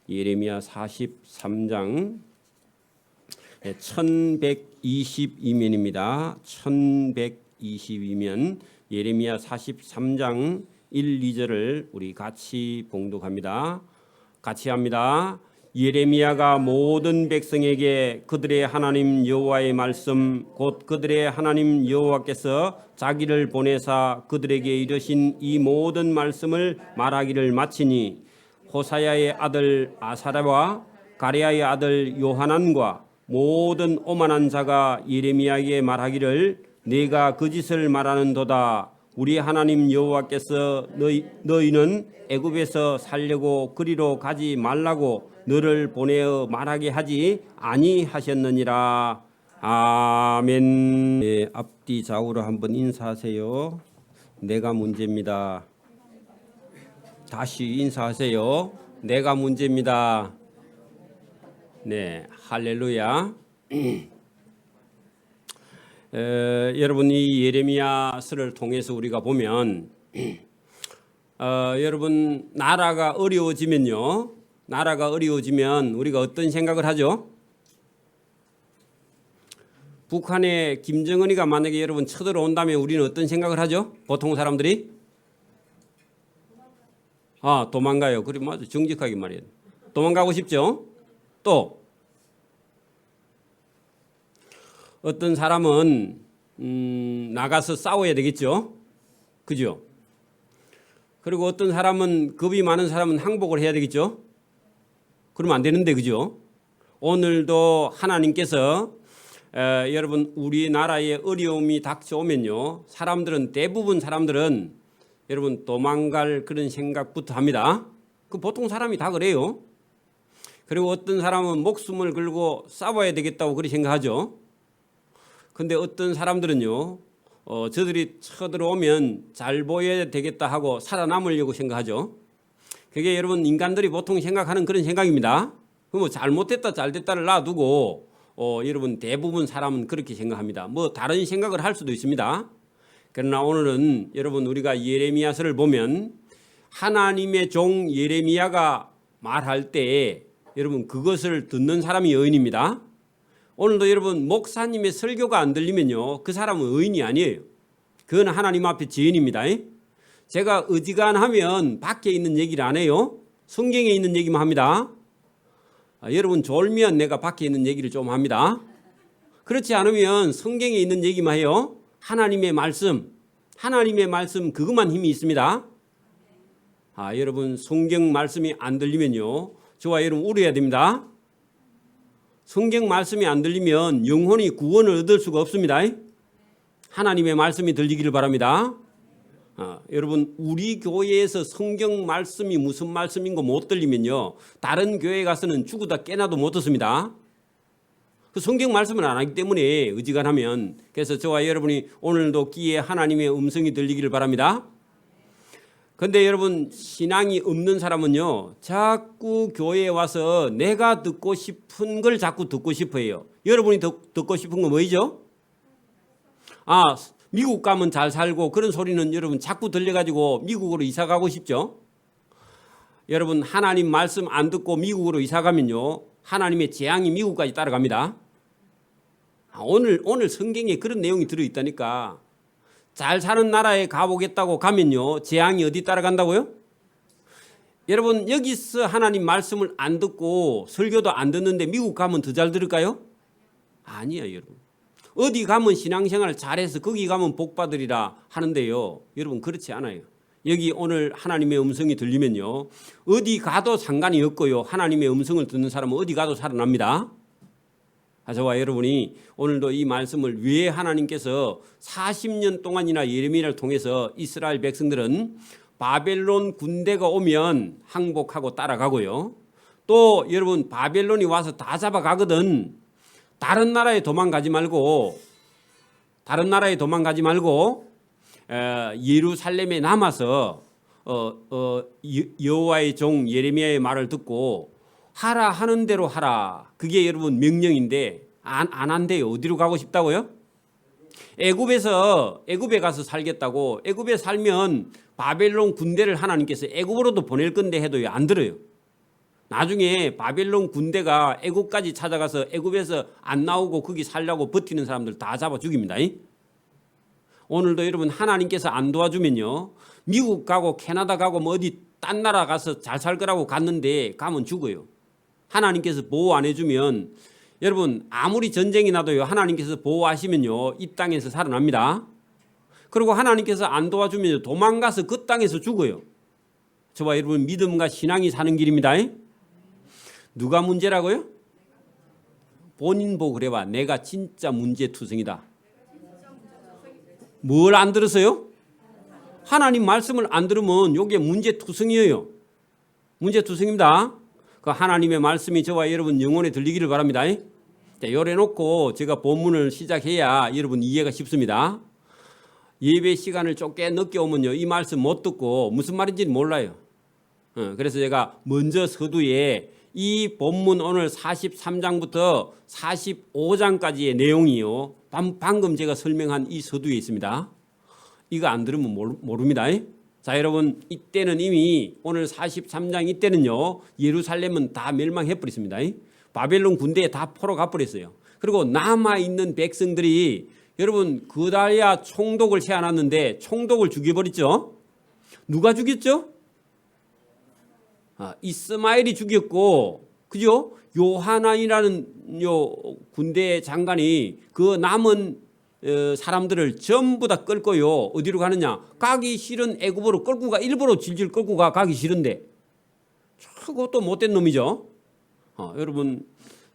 예레미야 43장 1122면입니다. 1122면 예레미야 43장 1, 2절을 우리 같이 봉독합니다. 같이 합니다. 예레미야가 모든 백성에게 그들의 하나님 여호와의 말씀 곧 그들의 하나님 여호와께서 자기를 보내사 그들에게 이르신 이 모든 말씀을 말하기를 마치니 호사야의 아들 아사랴와 가랴의 아들 요하난과 모든 오만한 자가 예레미야에게 말하기를 네가 그 짓을 말하는도다. 우리 하나님 여호와께서 너희는 애굽에서 살려고 그리로 가지 말라고 너를 보내어 말하게 하지 아니하셨느니라. 아멘. 네, 앞뒤 좌우로 한번 인사하세요. 내가 문제입니다. 다시 인사하세요. 내가 문제입니다. 네, 할렐루야. 여러분 이 예레미야서를 통해서 우리가 보면 여러분 나라가 어려워지면요. 나라가 어려워지면 우리가 어떤 생각을 하죠? 북한의 김정은이가 만약에 여러분 쳐들어온다면 우리는 어떤 생각을 하죠? 보통 사람들이? 도망가요. 그래 맞아. 정직하게 말해요. 도망가고 싶죠? 또 어떤 사람은 나가서 싸워야 되겠죠? 그죠? 그리고 어떤 사람은 겁이 많은 사람은 항복을 해야 되겠죠? 그러면 안 되는데 그죠? 오늘도 하나님께서 여러분 우리나라에 어려움이 닥쳐오면요. 대부분 사람들은 여러분 도망갈 그런 생각부터 합니다. 그 보통 사람이 다 그래요. 그리고 어떤 사람은 목숨을 걸고 싸워야 되겠다고 그렇게 생각하죠. 근데 어떤 사람들은요. 저들이 쳐들어오면 잘 보여야 되겠다 하고 살아남으려고 생각하죠. 그게 여러분 인간들이 보통 생각하는 그런 생각입니다. 뭐 잘못됐다 잘됐다를 놔두고 여러분 대부분 사람은 그렇게 생각합니다. 뭐 다른 생각을 할 수도 있습니다. 그러나 오늘은 여러분 우리가 예레미야서를 보면 하나님의 종 예레미야가 말할 때 여러분 그것을 듣는 사람이 의인입니다. 오늘도 여러분 목사님의 설교가 안 들리면요. 그 사람은 의인이 아니에요. 그건 하나님 앞에 죄인입니다. 제가 어지간하면 밖에 있는 얘기를 안 해요. 성경에 있는 얘기만 합니다. 여러분 졸면 내가 밖에 있는 얘기를 좀 합니다. 그렇지 않으면 성경에 있는 얘기만 해요. 하나님의 말씀 그것만 힘이 있습니다. 여러분 성경 말씀이 안 들리면요. 저와 여러분 울어야 됩니다. 성경 말씀이 안 들리면 영혼이 구원을 얻을 수가 없습니다. 하나님의 말씀이 들리기를 바랍니다. 여러분 우리 교회에서 성경 말씀이 무슨 말씀인 거 못 들리면요. 다른 교회 가서는 죽어다 깨나도 못 듣습니다. 그 성경 말씀을 안 하기 때문에 어지간하면 그래서 저와 여러분이 오늘도 귀에 하나님의 음성이 들리기를 바랍니다. 근데 여러분 신앙이 없는 사람은요. 자꾸 교회에 와서 내가 듣고 싶은 걸 자꾸 듣고 싶어요. 여러분이 듣고 싶은 건 뭐이죠? 미국 가면 잘 살고 그런 소리는 여러분 자꾸 들려가지고 미국으로 이사 가고 싶죠? 여러분 하나님 말씀 안 듣고 미국으로 이사 가면요. 하나님의 재앙이 미국까지 따라갑니다. 오늘 성경에 그런 내용이 들어있다니까. 잘 사는 나라에 가보겠다고 가면요. 재앙이 어디 따라간다고요? 여러분 여기서 하나님 말씀을 안 듣고 설교도 안 듣는데 미국 가면 더 잘 들을까요? 아니에요 여러분. 어디 가면 신앙생활 잘해서 거기 가면 복 받으리라 하는데요. 여러분 그렇지 않아요. 여기 오늘 하나님의 음성이 들리면요. 어디 가도 상관이 없고요. 하나님의 음성을 듣는 사람은 어디 가도 살아납니다. 저와 여러분이 오늘도 이 말씀을 왜 하나님께서 40년 동안이나 예레미야를 통해서 이스라엘 백성들은 바벨론 군대가 오면 항복하고 따라가고요. 또 여러분 바벨론이 와서 다 잡아가거든. 다른 나라에 도망가지 말고 예루살렘에 남아서 여호와의 종 예레미야의 말을 듣고 하라 하는 대로 하라. 그게 여러분 명령인데 안 한대요. 어디로 가고 싶다고요? 애굽에 가서 살겠다고. 애굽에 살면 바벨론 군대를 하나님께서 애굽으로도 보낼 건데 해도 안 들어요. 나중에 바벨론 군대가 애굽까지 찾아가서 애굽에서 안 나오고 거기 살려고 버티는 사람들 다 잡아 죽입니다. 오늘도 여러분 하나님께서 안 도와주면요, 미국 가고 캐나다 가고 뭐 어디 딴 나라 가서 잘 살 거라고 갔는데 가면 죽어요. 하나님께서 보호 안 해주면 여러분 아무리 전쟁이 나도요, 하나님께서 보호하시면요 이 땅에서 살아납니다. 그리고 하나님께서 안 도와주면 도망가서 그 땅에서 죽어요. 저와 여러분 믿음과 신앙이 사는 길입니다. 누가 문제라고요? 본인 보고 그래봐. 내가 진짜 문제투성이다. 뭘 안 들었어요? 하나님 말씀을 안 들으면 이게 문제투성이에요. 문제투성입니다. 그 하나님의 말씀이 저와 여러분 영혼에 들리기를 바랍니다. 자, 요래 놓고 제가 본문을 시작해야 여러분 이해가 쉽습니다. 예배 시간을 꽤 늦게 오면요 이 말씀 못 듣고 무슨 말인지는 몰라요. 그래서 제가 먼저 서두에 이 본문 오늘 43장부터 45장까지의 내용이요, 방금 제가 설명한 이 서두에 있습니다. 이거 안 들으면 모릅니다. 자, 여러분 이때는 이미 오늘 43장 이때는요 예루살렘은 다 멸망해 버렸습니다. 바벨론 군대에 다 포로 가버렸어요. 그리고 남아있는 백성들이 여러분 그달야 총독을 세워놨는데 총독을 죽여버렸죠. 누가 죽였죠? 이스마엘이 죽였고, 그죠? 요하난이라는 요 군대 장관이 그 남은 사람들을 전부 다 끌고요 어디로 가느냐, 가기 싫은 애굽으로 끌고 가. 일부러 질질 끌고 가기 싫은데. 그것도 못된 놈이죠. 여러분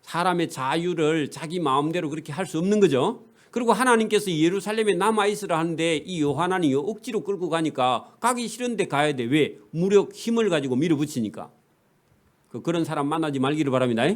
사람의 자유를 자기 마음대로 그렇게 할 수 없는 거죠. 그리고 하나님께서 예루살렘에 남아있으라 하는데 이 요하난이 억지로 끌고 가니까 가기 싫은데 가야 돼. 왜? 무력 힘을 가지고 밀어붙이니까. 그런 사람 만나지 말기를 바랍니다.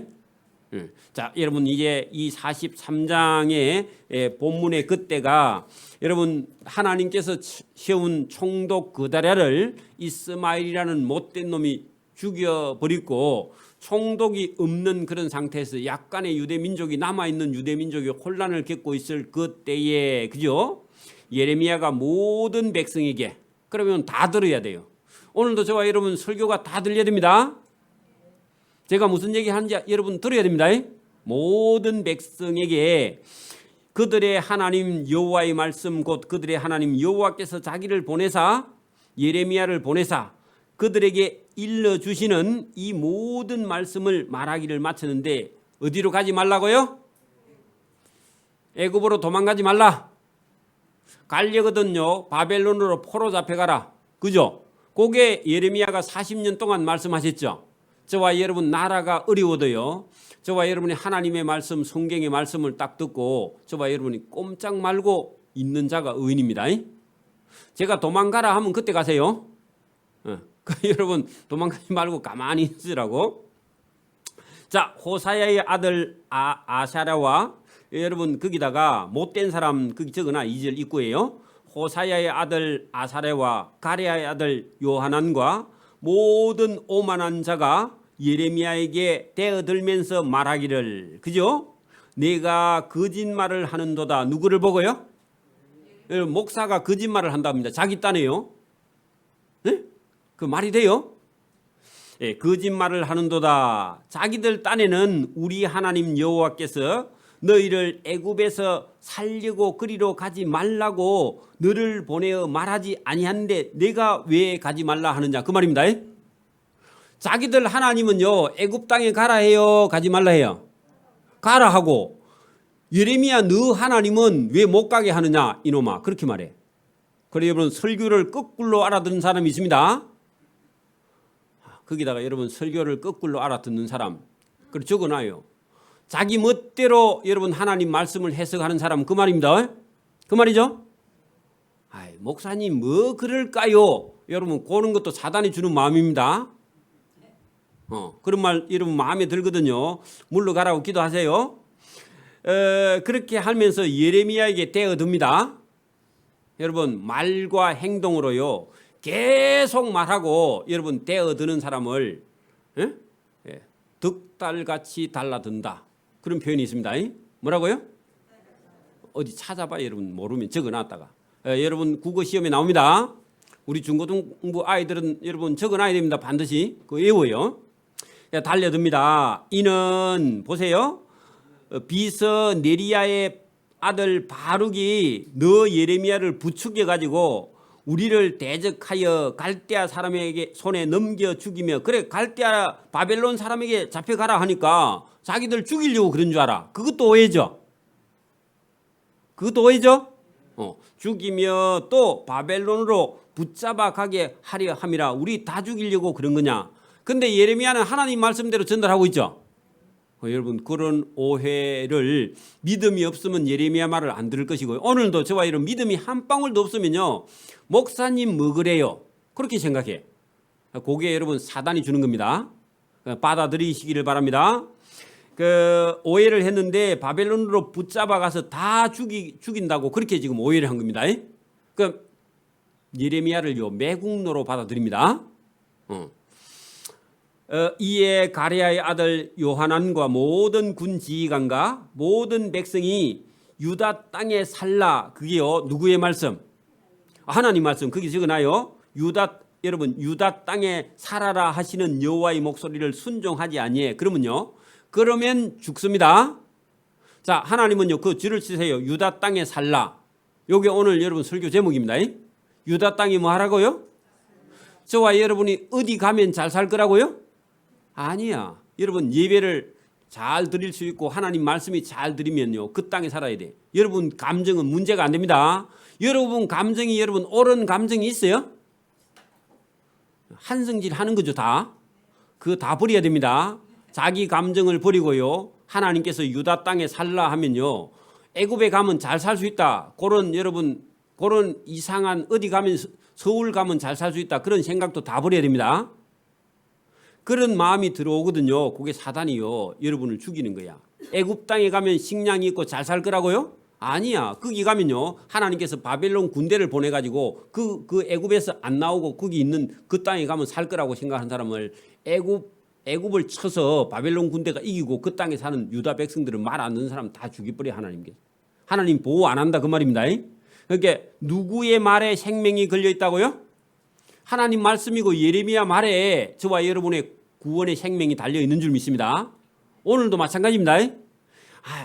자, 여러분 이제 이 43장의 본문의 그때가 여러분 하나님께서 세운 총독 그다랴를 이스마엘이라는 못된 놈이 죽여버리고 총독이 없는 그런 상태에서 약간의 유대 민족이 남아있는 유대 민족이 혼란을 겪고 있을 그때에, 그죠? 예레미야가 모든 백성에게, 그러면 다 들어야 돼요. 오늘도 저와 여러분 설교가 다 들려야 됩니다. 제가 무슨 얘기하는지 여러분 들어야 됩니다. 모든 백성에게 그들의 하나님 여호와의 말씀, 곧 그들의 하나님 여호와께서 자기를 보내사 예레미야를 보내사 그들에게 일러주시는 이 모든 말씀을 말하기를 마쳤는데 어디로 가지 말라고요? 애굽으로 도망가지 말라. 가려거든요 바벨론으로 포로 잡혀가라. 그죠? 그게 예레미야가 40년 동안 말씀하셨죠. 저와 여러분 나라가 어려워도요, 저와 여러분이 하나님의 말씀, 성경의 말씀을 딱 듣고 저와 여러분이 꼼짝 말고 있는 자가 의인입니다. 제가 도망가라 하면 그때 가세요. 여러분 도망가지 말고 가만히 있으라고. 자, 호사야의 아들 아사랴와 여러분 거기다가 못된 사람 거기 적으나 2절 입구에요. 호사야의 아들 아사랴와 가랴의 아들 요하난과 모든 오만한 자가 예레미야에게 대어들면서 말하기를, 그죠? 내가 거짓말을 하는도다. 누구를 보고요? 목사가 거짓말을 한답니다. 자기 딴에요. 네? 그 말이 돼요? 예, 거짓말을 하는도다. 자기들 딴에는 우리 하나님 여호와께서 너희를 애굽에서 살려고 그리로 가지 말라고 너를 보내어 말하지 아니하는데 내가 왜 가지 말라 하느냐, 그 말입니다. 자기들 하나님은요 애굽 땅에 가라 해요, 가지 말라 해요? 가라 하고, 예레미야 너 하나님은 왜 못 가게 하느냐 이놈아, 그렇게 말해. 그래 여러분 설교를 거꾸로 알아듣는 사람이 있습니다. 거기다가 여러분 설교를 거꾸로 알아듣는 사람 그걸 적어놔요. 자기 멋대로 여러분 하나님 말씀을 해석하는 사람, 그 말입니다. 그 말이죠. 아이, 목사님 뭐 그럴까요? 여러분 그런 것도 사단이 주는 마음입니다. 그런 말 여러분 마음에 들거든요. 물러가라고 기도하세요. 그렇게 하면서 예레미야에게 대어듭니다. 여러분 말과 행동으로요 계속 말하고 여러분 대어드는 사람을 득달같이 달라든다, 그런 표현이 있습니다. 뭐라고요? 어디 찾아봐. 여러분 모르면 적어놨다가 여러분 국어 시험에 나옵니다. 우리 중고등부 아이들은 여러분 적어놔야 됩니다. 반드시 그 외워요. 달려듭니다. 이는 보세요. 비서 네리야의 아들 바룩이 너 예레미야를 부추겨 가지고 우리를 대적하여 갈대아 사람에게 손에 넘겨 죽이며, 그래 갈대아 바벨론 사람에게 잡혀가라 하니까 자기들 죽이려고 그런 줄 알아. 그것도 오해죠. 그것도 오해죠. 죽이며 또 바벨론으로 붙잡아 가게 하려 함이라. 우리 다 죽이려고 그런 거냐. 근데 예레미야는 하나님 말씀대로 전달하고 있죠. 여러분, 그런 오해를, 믿음이 없으면 예레미야 말을 안 들을 것이고요. 오늘도 저와 이런 믿음이 한 방울도 없으면요, 목사님 뭐 그래요? 그렇게 생각해. 그게 여러분 사단이 주는 겁니다. 받아들이시기를 바랍니다. 그 오해를 했는데 바벨론으로 붙잡아 가서 다 죽인다고 그렇게 지금 오해를 한 겁니다. 그 예레미야를요 매국노로 받아들입니다. 이에 가레야의 아들 요하난과 모든 군 지휘관과 모든 백성이 유다 땅에 살라. 그게요 누구의 말씀? 하나님 말씀. 거기 적어놔요. 여러분 유다 땅에 살아라 하시는 여호와의 목소리를 순종하지 아니해. 그러면 죽습니다. 자, 하나님은요 그 줄을 치세요. 유다 땅에 살라. 요게 오늘 여러분 설교 제목입니다. 유다 땅이 뭐 하라고요? 저와 여러분이 어디 가면 잘 살 거라고요? 아니야. 여러분 예배를 잘 드릴 수 있고 하나님 말씀이 잘 들리면요 그 땅에 살아야 돼. 여러분 감정은 문제가 안 됩니다. 여러분 감정이 여러분 옳은 감정이 있어요? 한성질 하는 거죠 다. 그거 다 버려야 됩니다. 자기 감정을 버리고요 하나님께서 유다 땅에 살라 하면요 애굽에 가면 잘 살 수 있다. 그런 이상한 어디 가면 서울 가면 잘 살 수 있다. 그런 생각도 다 버려야 됩니다. 그런 마음이 들어오거든요. 그게 사단이요 여러분을 죽이는 거야. 애굽 땅에 가면 식량이 있고 잘 살 거라고요? 아니야. 거기 가면요 하나님께서 바벨론 군대를 보내가지고 그 애굽에서 안 나오고 거기 있는 그 땅에 가면 살 거라고 생각하는 사람을 애굽을 쳐서 바벨론 군대가 이기고 그 땅에 사는 유다 백성들은 말 안 듣는 사람 다 죽여버려. 하나님 보호 안 한다 그 말입니다. 그러니까 누구의 말에 생명이 걸려 있다고요? 하나님 말씀이고 예레미야 말에 저와 여러분의 구원의 생명이 달려 있는 줄 믿습니다. 오늘도 마찬가지입니다.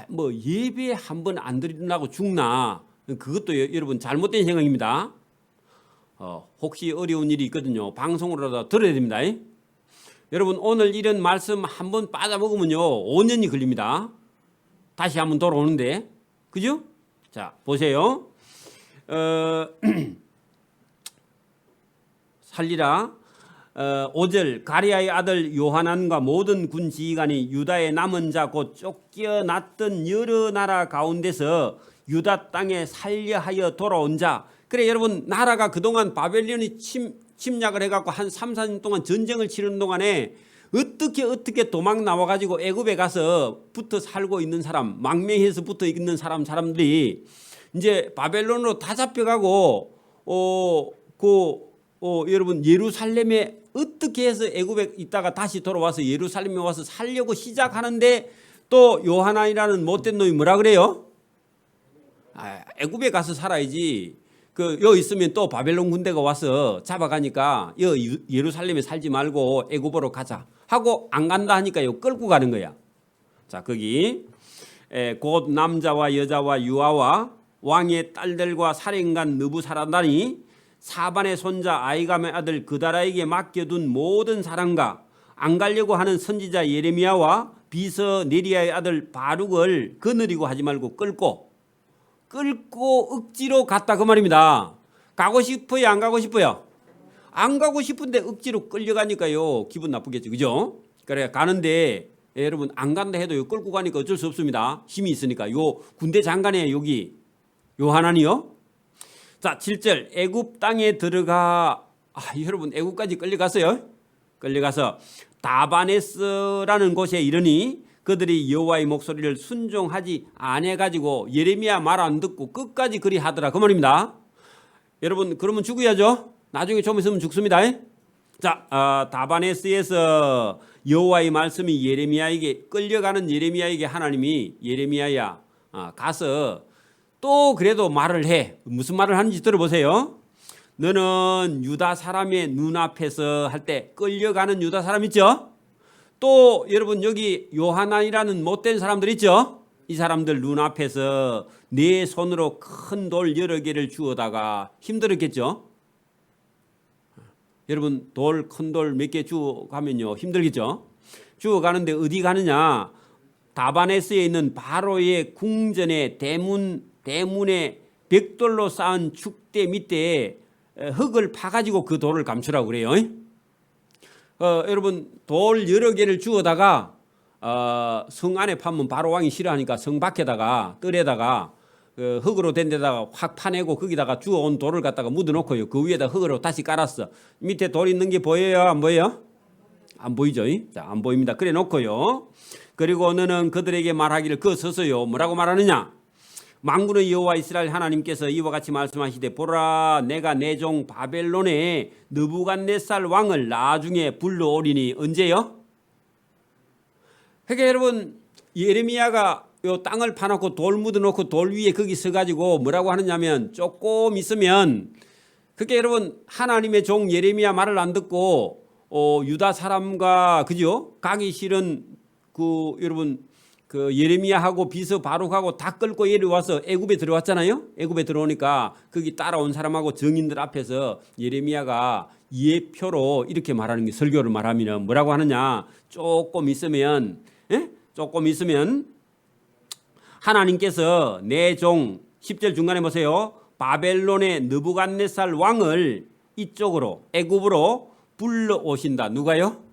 뭐 예배 한 번 안 드린다고 죽나? 그것도 여러분 잘못된 생각입니다. 혹시 어려운 일이 있거든요. 방송으로라도 들어야 됩니다. 여러분 오늘 이런 말씀 한 번 빠져먹으면요 5년이 걸립니다. 다시 한번 돌아오는데, 그죠? 자 보세요. 살리라. 5절 가레야의 아들 요하난과 모든 군 지휘관이 유다의 남은 자 곧 쫓겨났던 여러 나라 가운데서 유다 땅에 살려하여 돌아온 자. 그래 여러분 나라가 그동안 바벨론이 침략을 해갖고 한 3, 4년 동안 전쟁을 치르는 동안에 어떻게 도망 나와가지고 애굽에 가서 붙어 살고 있는 사람, 망명해서 붙어 있는 사람들이 이제 바벨론으로 다 잡혀가고 여러분 예루살렘에 어떻게 해서 애굽에 있다가 다시 돌아와서 예루살렘에 와서 살려고 시작하는데 또 요하난이라는 못된 놈이 뭐라 그래요? 애굽에 가서 살아야지. 여기 있으면 또 바벨론 군대가 와서 잡아가니까 예루살렘에 살지 말고 애굽으로 가자 하고 안 간다 하니까요 끌고 가는 거야. 자 거기 곧 남자와 여자와 유아와 왕의 딸들과 사령관 느부사라단이 사반의 손자 아이감의 아들 그다라에게 맡겨둔 모든 사람과 안 가려고 하는 선지자 예레미야와 비서 네리야의 아들 바룩을 거느리고 하지 말고 끌고 억지로 갔다 그 말입니다. 가고 싶어요? 안 가고 싶어요? 안 가고 싶은데 억지로 끌려가니까요 기분 나쁘겠죠. 그죠? 그래 가는데 여러분 안 간다 해도 끌고 가니까 어쩔 수 없습니다. 힘이 있으니까. 요 군대 장관이에요 여기 요하난이요. 자 7절 애굽 땅에 들어가. 여러분 애굽까지 끌려갔어요. 끌려가서 다바네스라는 곳에 이르니 그들이 여호와의 목소리를 순종하지 않아가지고 예레미야 말 안 듣고 끝까지 그리 하더라 그 말입니다. 여러분 그러면 죽어야죠. 나중에 좀 있으면 죽습니다. 자 다바네스에서 여호와의 말씀이 예레미야에게 끌려가는 예레미야에게 하나님이 예레미야야 가서 또 그래도 말을 해. 무슨 말을 하는지 들어보세요. 너는 유다 사람의 눈앞에서 할 때 끌려가는 유다 사람 있죠? 또 여러분 여기 요하난이라는 못된 사람들 있죠? 이 사람들 눈앞에서 네 손으로 큰 돌 여러 개를 주워다가 힘들었겠죠? 여러분 돌 큰 돌 몇 개 주워 가면요 힘들겠죠? 주워 가는데 어디 가느냐? 다바네스에 있는 바로의 궁전의 대문에 벽돌로 쌓은 축대 밑에 흙을 파가지고 그 돌을 감추라고 그래요. 여러분 돌 여러 개를 주워다가 성 안에 파면 바로 왕이 싫어하니까 성 밖에다가 뜰에다가 흙으로 된 데다가 확 파내고 거기다가 주워온 돌을 갖다가 묻어놓고요. 그 위에다 흙으로 다시 깔았어. 밑에 돌 있는 게 보여요? 안 보여요? 안 보이죠? 자, 안 보입니다. 그래 놓고요. 그리고 너는 그들에게 말하기를 그 서서요. 뭐라고 말하느냐? 만군의 여호와 이스라엘 하나님께서 이와 같이 말씀하시되 보라 내가 내 종 바벨론의 느부갓네살 왕을 나중에 불러오리니 언제요? 그러니까 여러분 예레미야가 요 땅을 파놓고 돌 묻어놓고 돌 위에 거기 서가지고 뭐라고 하느냐면 조금 있으면 그게 여러분 하나님의 종 예레미야 말을 안 듣고 유다 사람과 그죠? 가기 싫은 그 여러분 그 예레미야하고 비서 바룩하고 다 끌고 예리와서 애굽에 들어왔잖아요. 애굽에 들어오니까 거기 따라온 사람하고 정인들 앞에서 예레미야가 예표로 이렇게 말하는 게 설교를 말하면 뭐라고 하느냐? 조금 있으면 하나님께서 내 종 10절 중간에 보세요. 바벨론의 느부갓네살 왕을 이쪽으로 애굽으로 불러오신다. 누가요?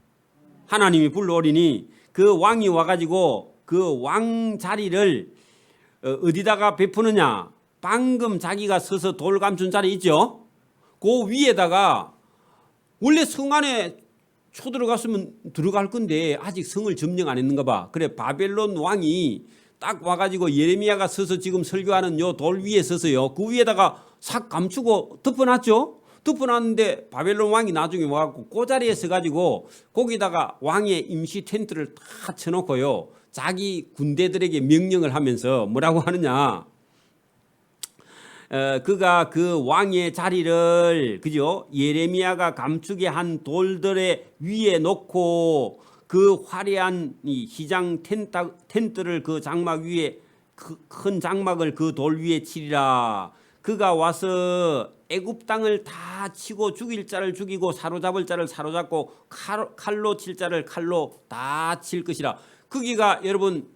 하나님이 불러오리니 그 왕이 와가지고 그 왕 자리를 어디다가 베푸느냐? 방금 자기가 서서 돌 감춘 자리 있죠? 그 위에다가 원래 성 안에 들어갔으면 들어갈 건데 아직 성을 점령 안 했는가 봐. 그래 바벨론 왕이 딱 와가지고 예레미야가 서서 지금 설교하는 요 돌 위에 서서요. 그 위에다가 싹 감추고 덮어놨죠? 덮어놨는데 바벨론 왕이 나중에 와갖고 그 자리에 서가지고 거기다가 왕의 임시 텐트를 다 쳐놓고요. 자기 군대들에게 명령을 하면서 뭐라고 하느냐? 그가 그 왕의 자리를 그죠? 예레미야가 감추게 한 돌들의 위에 놓고 그 화려한 이 희장 텐트를 그 장막 위에 큰 장막을 그 돌 위에 치리라. 그가 와서 애굽 땅을 다 치고 죽일 자를 죽이고 사로잡을 자를 사로잡고 칼로 칠 자를 칼로 다 칠 것이라. 거기가 여러분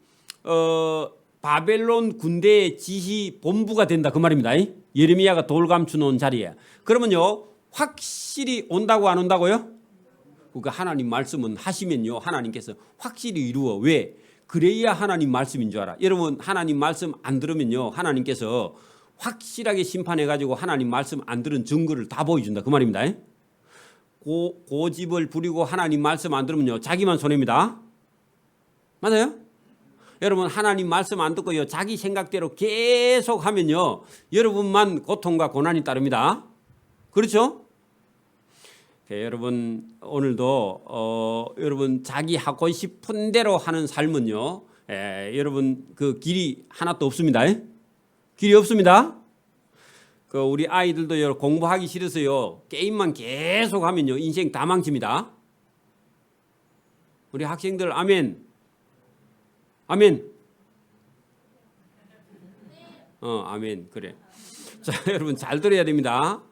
바벨론 군대의 지휘 본부가 된다 그 말입니다. 예레미야가 돌 감추 놓은 자리에. 그러면요 확실히 온다고 안 온다고요? 그러니까 하나님 말씀은 하시면요 하나님께서 확실히 이루어. 왜? 그래야 하나님 말씀인 줄 알아. 여러분 하나님 말씀 안 들으면요 하나님께서 확실하게 심판해가지고 하나님 말씀 안 들은 증거를 다 보여준다 그 말입니다. 고집을 부리고 하나님 말씀 안 들으면요 자기만 손해입니다. 맞아요? 여러분 하나님 말씀 안 듣고요 자기 생각대로 계속 하면요 여러분만 고통과 고난이 따릅니다. 그렇죠? 여러분 오늘도 여러분 자기 하고 싶은 대로 하는 삶은요 여러분 그 길이 하나도 없습니다. 길이 없습니다. 그 우리 아이들도 공부하기 싫어서요 게임만 계속 하면요 인생 다 망칩니다. 우리 학생들 아멘. 아멘. 아멘. 그래. 자, 여러분 잘 들어야 됩니다.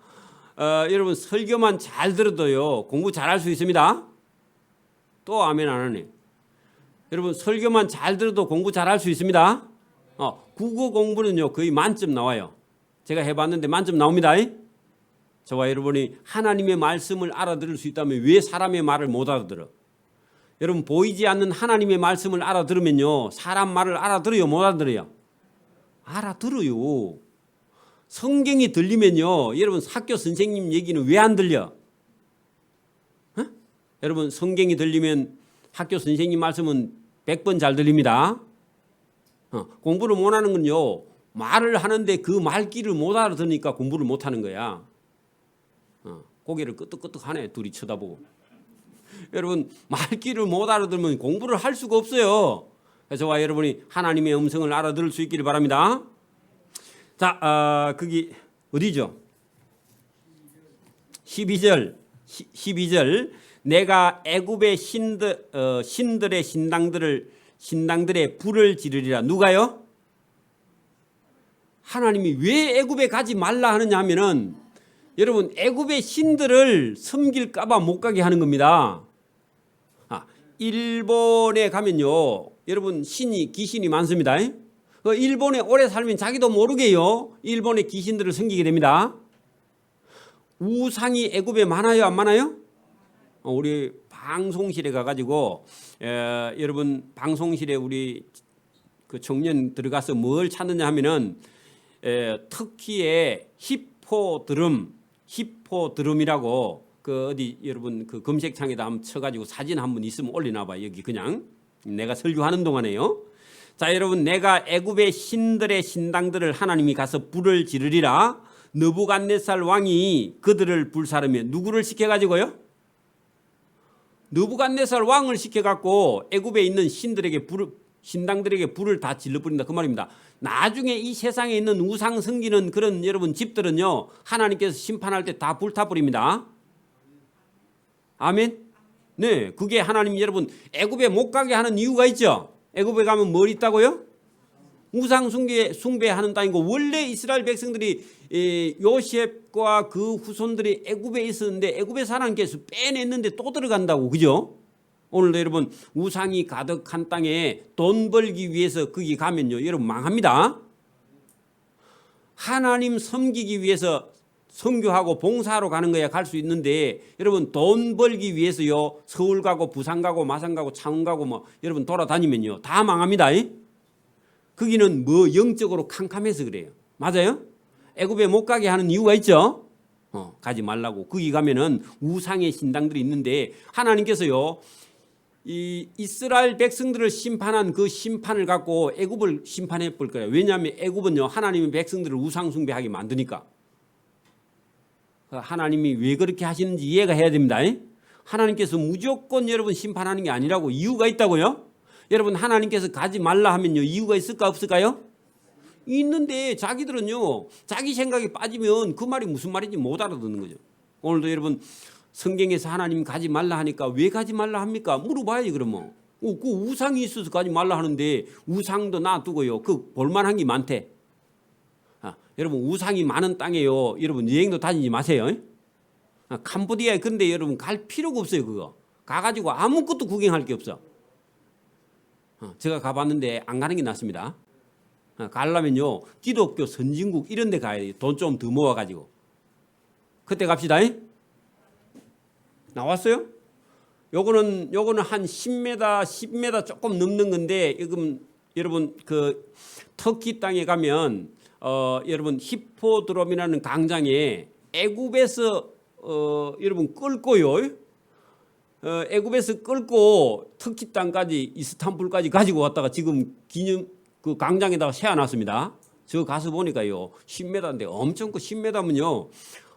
여러분 설교만 잘 들어도요 공부 잘할 수 있습니다. 또 아멘 안 하네. 여러분 설교만 잘 들어도 공부 잘할 수 있습니다. 국어 공부는요 거의 만점 나와요. 제가 해봤는데 만점 나옵니다. 저와 여러분이 하나님의 말씀을 알아들을 수 있다면 왜 사람의 말을 못 알아들어? 여러분 보이지 않는 하나님의 말씀을 알아들으면요 사람 말을 알아들어요 못 알아들어요? 알아들어요. 성경이 들리면요 여러분 학교 선생님 얘기는 왜 안 들려? 여러분 성경이 들리면 학교 선생님 말씀은 100번 잘 들립니다. 공부를 못하는 건요 말을 하는데 그 말귀를 못 알아들으니까 공부를 못하는 거야. 고개를 끄덕끄덕하네 둘이 쳐다보고. 여러분 말귀를 못 알아들으면 공부를 할 수가 없어요. 저와 여러분이 하나님의 음성을 알아들을 수 있기를 바랍니다. 자, 거기 어디죠? 12절 내가 애굽의 신들의 신당들의 불을 지르리라. 누가요? 하나님이 왜 애굽에 가지 말라 하느냐 하면은 여러분 애굽의 신들을 섬길까 봐 못 가게 하는 겁니다. 일본에 가면요 여러분 귀신이 많습니다. 일본에 오래 살면 자기도 모르게요 일본의 귀신들을 섬기게 됩니다. 우상이 애굽에 많아요 안 많아요? 우리 방송실에 가가지고 여러분 방송실에 우리 그 청년 들어가서 뭘 찾느냐 하면은 터키의 히포드럼이라고 그 어디 여러분 그 검색창에다 한번 쳐가지고 사진 한번 있으면 올려놔봐. 여기 그냥 내가 설교하는 동안에요. 자 여러분 내가 애굽의 신들의 신당들을 하나님이 가서 불을 지르리라. 느부갓네살 왕이 그들을 불사르며 누구를 시켜가지고요? 느부갓네살 왕을 시켜갖고 애굽에 있는 신당들에게 불을 다 질러버린다 그 말입니다. 나중에 이 세상에 있는 우상 섬기는 그런 여러분 집들은요 하나님께서 심판할 때 다 불타버립니다. 아멘. 네, 그게 하나님 여러분 애굽에 못 가게 하는 이유가 있죠. 애굽에 가면 뭘 있다고요? 우상 숭배하는 땅이고 원래 이스라엘 백성들이 요셉과 그 후손들이 애굽에 있었는데 애굽에서 하나님께서 빼냈는데 또 들어간다고 그죠? 오늘도 여러분 우상이 가득한 땅에 돈 벌기 위해서 거기 가면요 여러분 망합니다. 하나님 섬기기 위해서 선교하고 봉사하러 가는 거야 갈 수 있는데 여러분 돈 벌기 위해서요 서울 가고 부산 가고 마산 가고 창원 가고 뭐 여러분 돌아다니면요 다 망합니다. 거기는 뭐 영적으로 캄캄해서 그래요. 맞아요? 애굽에 못 가게 하는 이유가 있죠. 가지 말라고. 거기 가면은 우상의 신당들이 있는데 하나님께서요 이 이스라엘 백성들을 심판한 그 심판을 갖고 애굽을 심판해 볼 거예요. 왜냐하면 애굽은요 하나님의 백성들을 우상 숭배하게 만드니까. 하나님이 왜 그렇게 하시는지 이해가 해야 됩니다. 하나님께서 무조건 여러분 심판하는 게 아니라고 이유가 있다고요. 여러분 하나님께서 가지 말라 하면요 이유가 있을까 없을까요? 있는데 자기들은요 자기 생각에 빠지면 그 말이 무슨 말인지 못 알아듣는 거죠. 오늘도 여러분 성경에서 하나님 가지 말라 하니까 왜 가지 말라 합니까? 물어봐야지 그러면. 그 우상이 있어서 가지 말라 하는데 우상도 놔두고요 그 볼만한 게 많대. 여러분 우상이 많은 땅에요 여러분 여행도 다니지 마세요. 캄보디아에 근데 여러분 갈 필요가 없어요. 그거 가가지고 아무것도 구경할 게 없어. 제가 가봤는데 안 가는 게 낫습니다. 가려면요 기독교 선진국 이런 데 가야 돼요. 돈 좀 더 모아가지고. 그때 갑시다. 나왔어요? 요거는 한 10m 조금 넘는 건데 지금 여러분 그 터키 땅에 가면 여러분 히포드롬이라는 광장에 애굽에서 여러분 끌고요. 애굽에서 끌고 터키 땅까지 이스탄불까지 가지고 왔다가 지금 기념 그 광장에다가 세워놨습니다. 저 가서 보니까요 10m인데 엄청 크 10m면요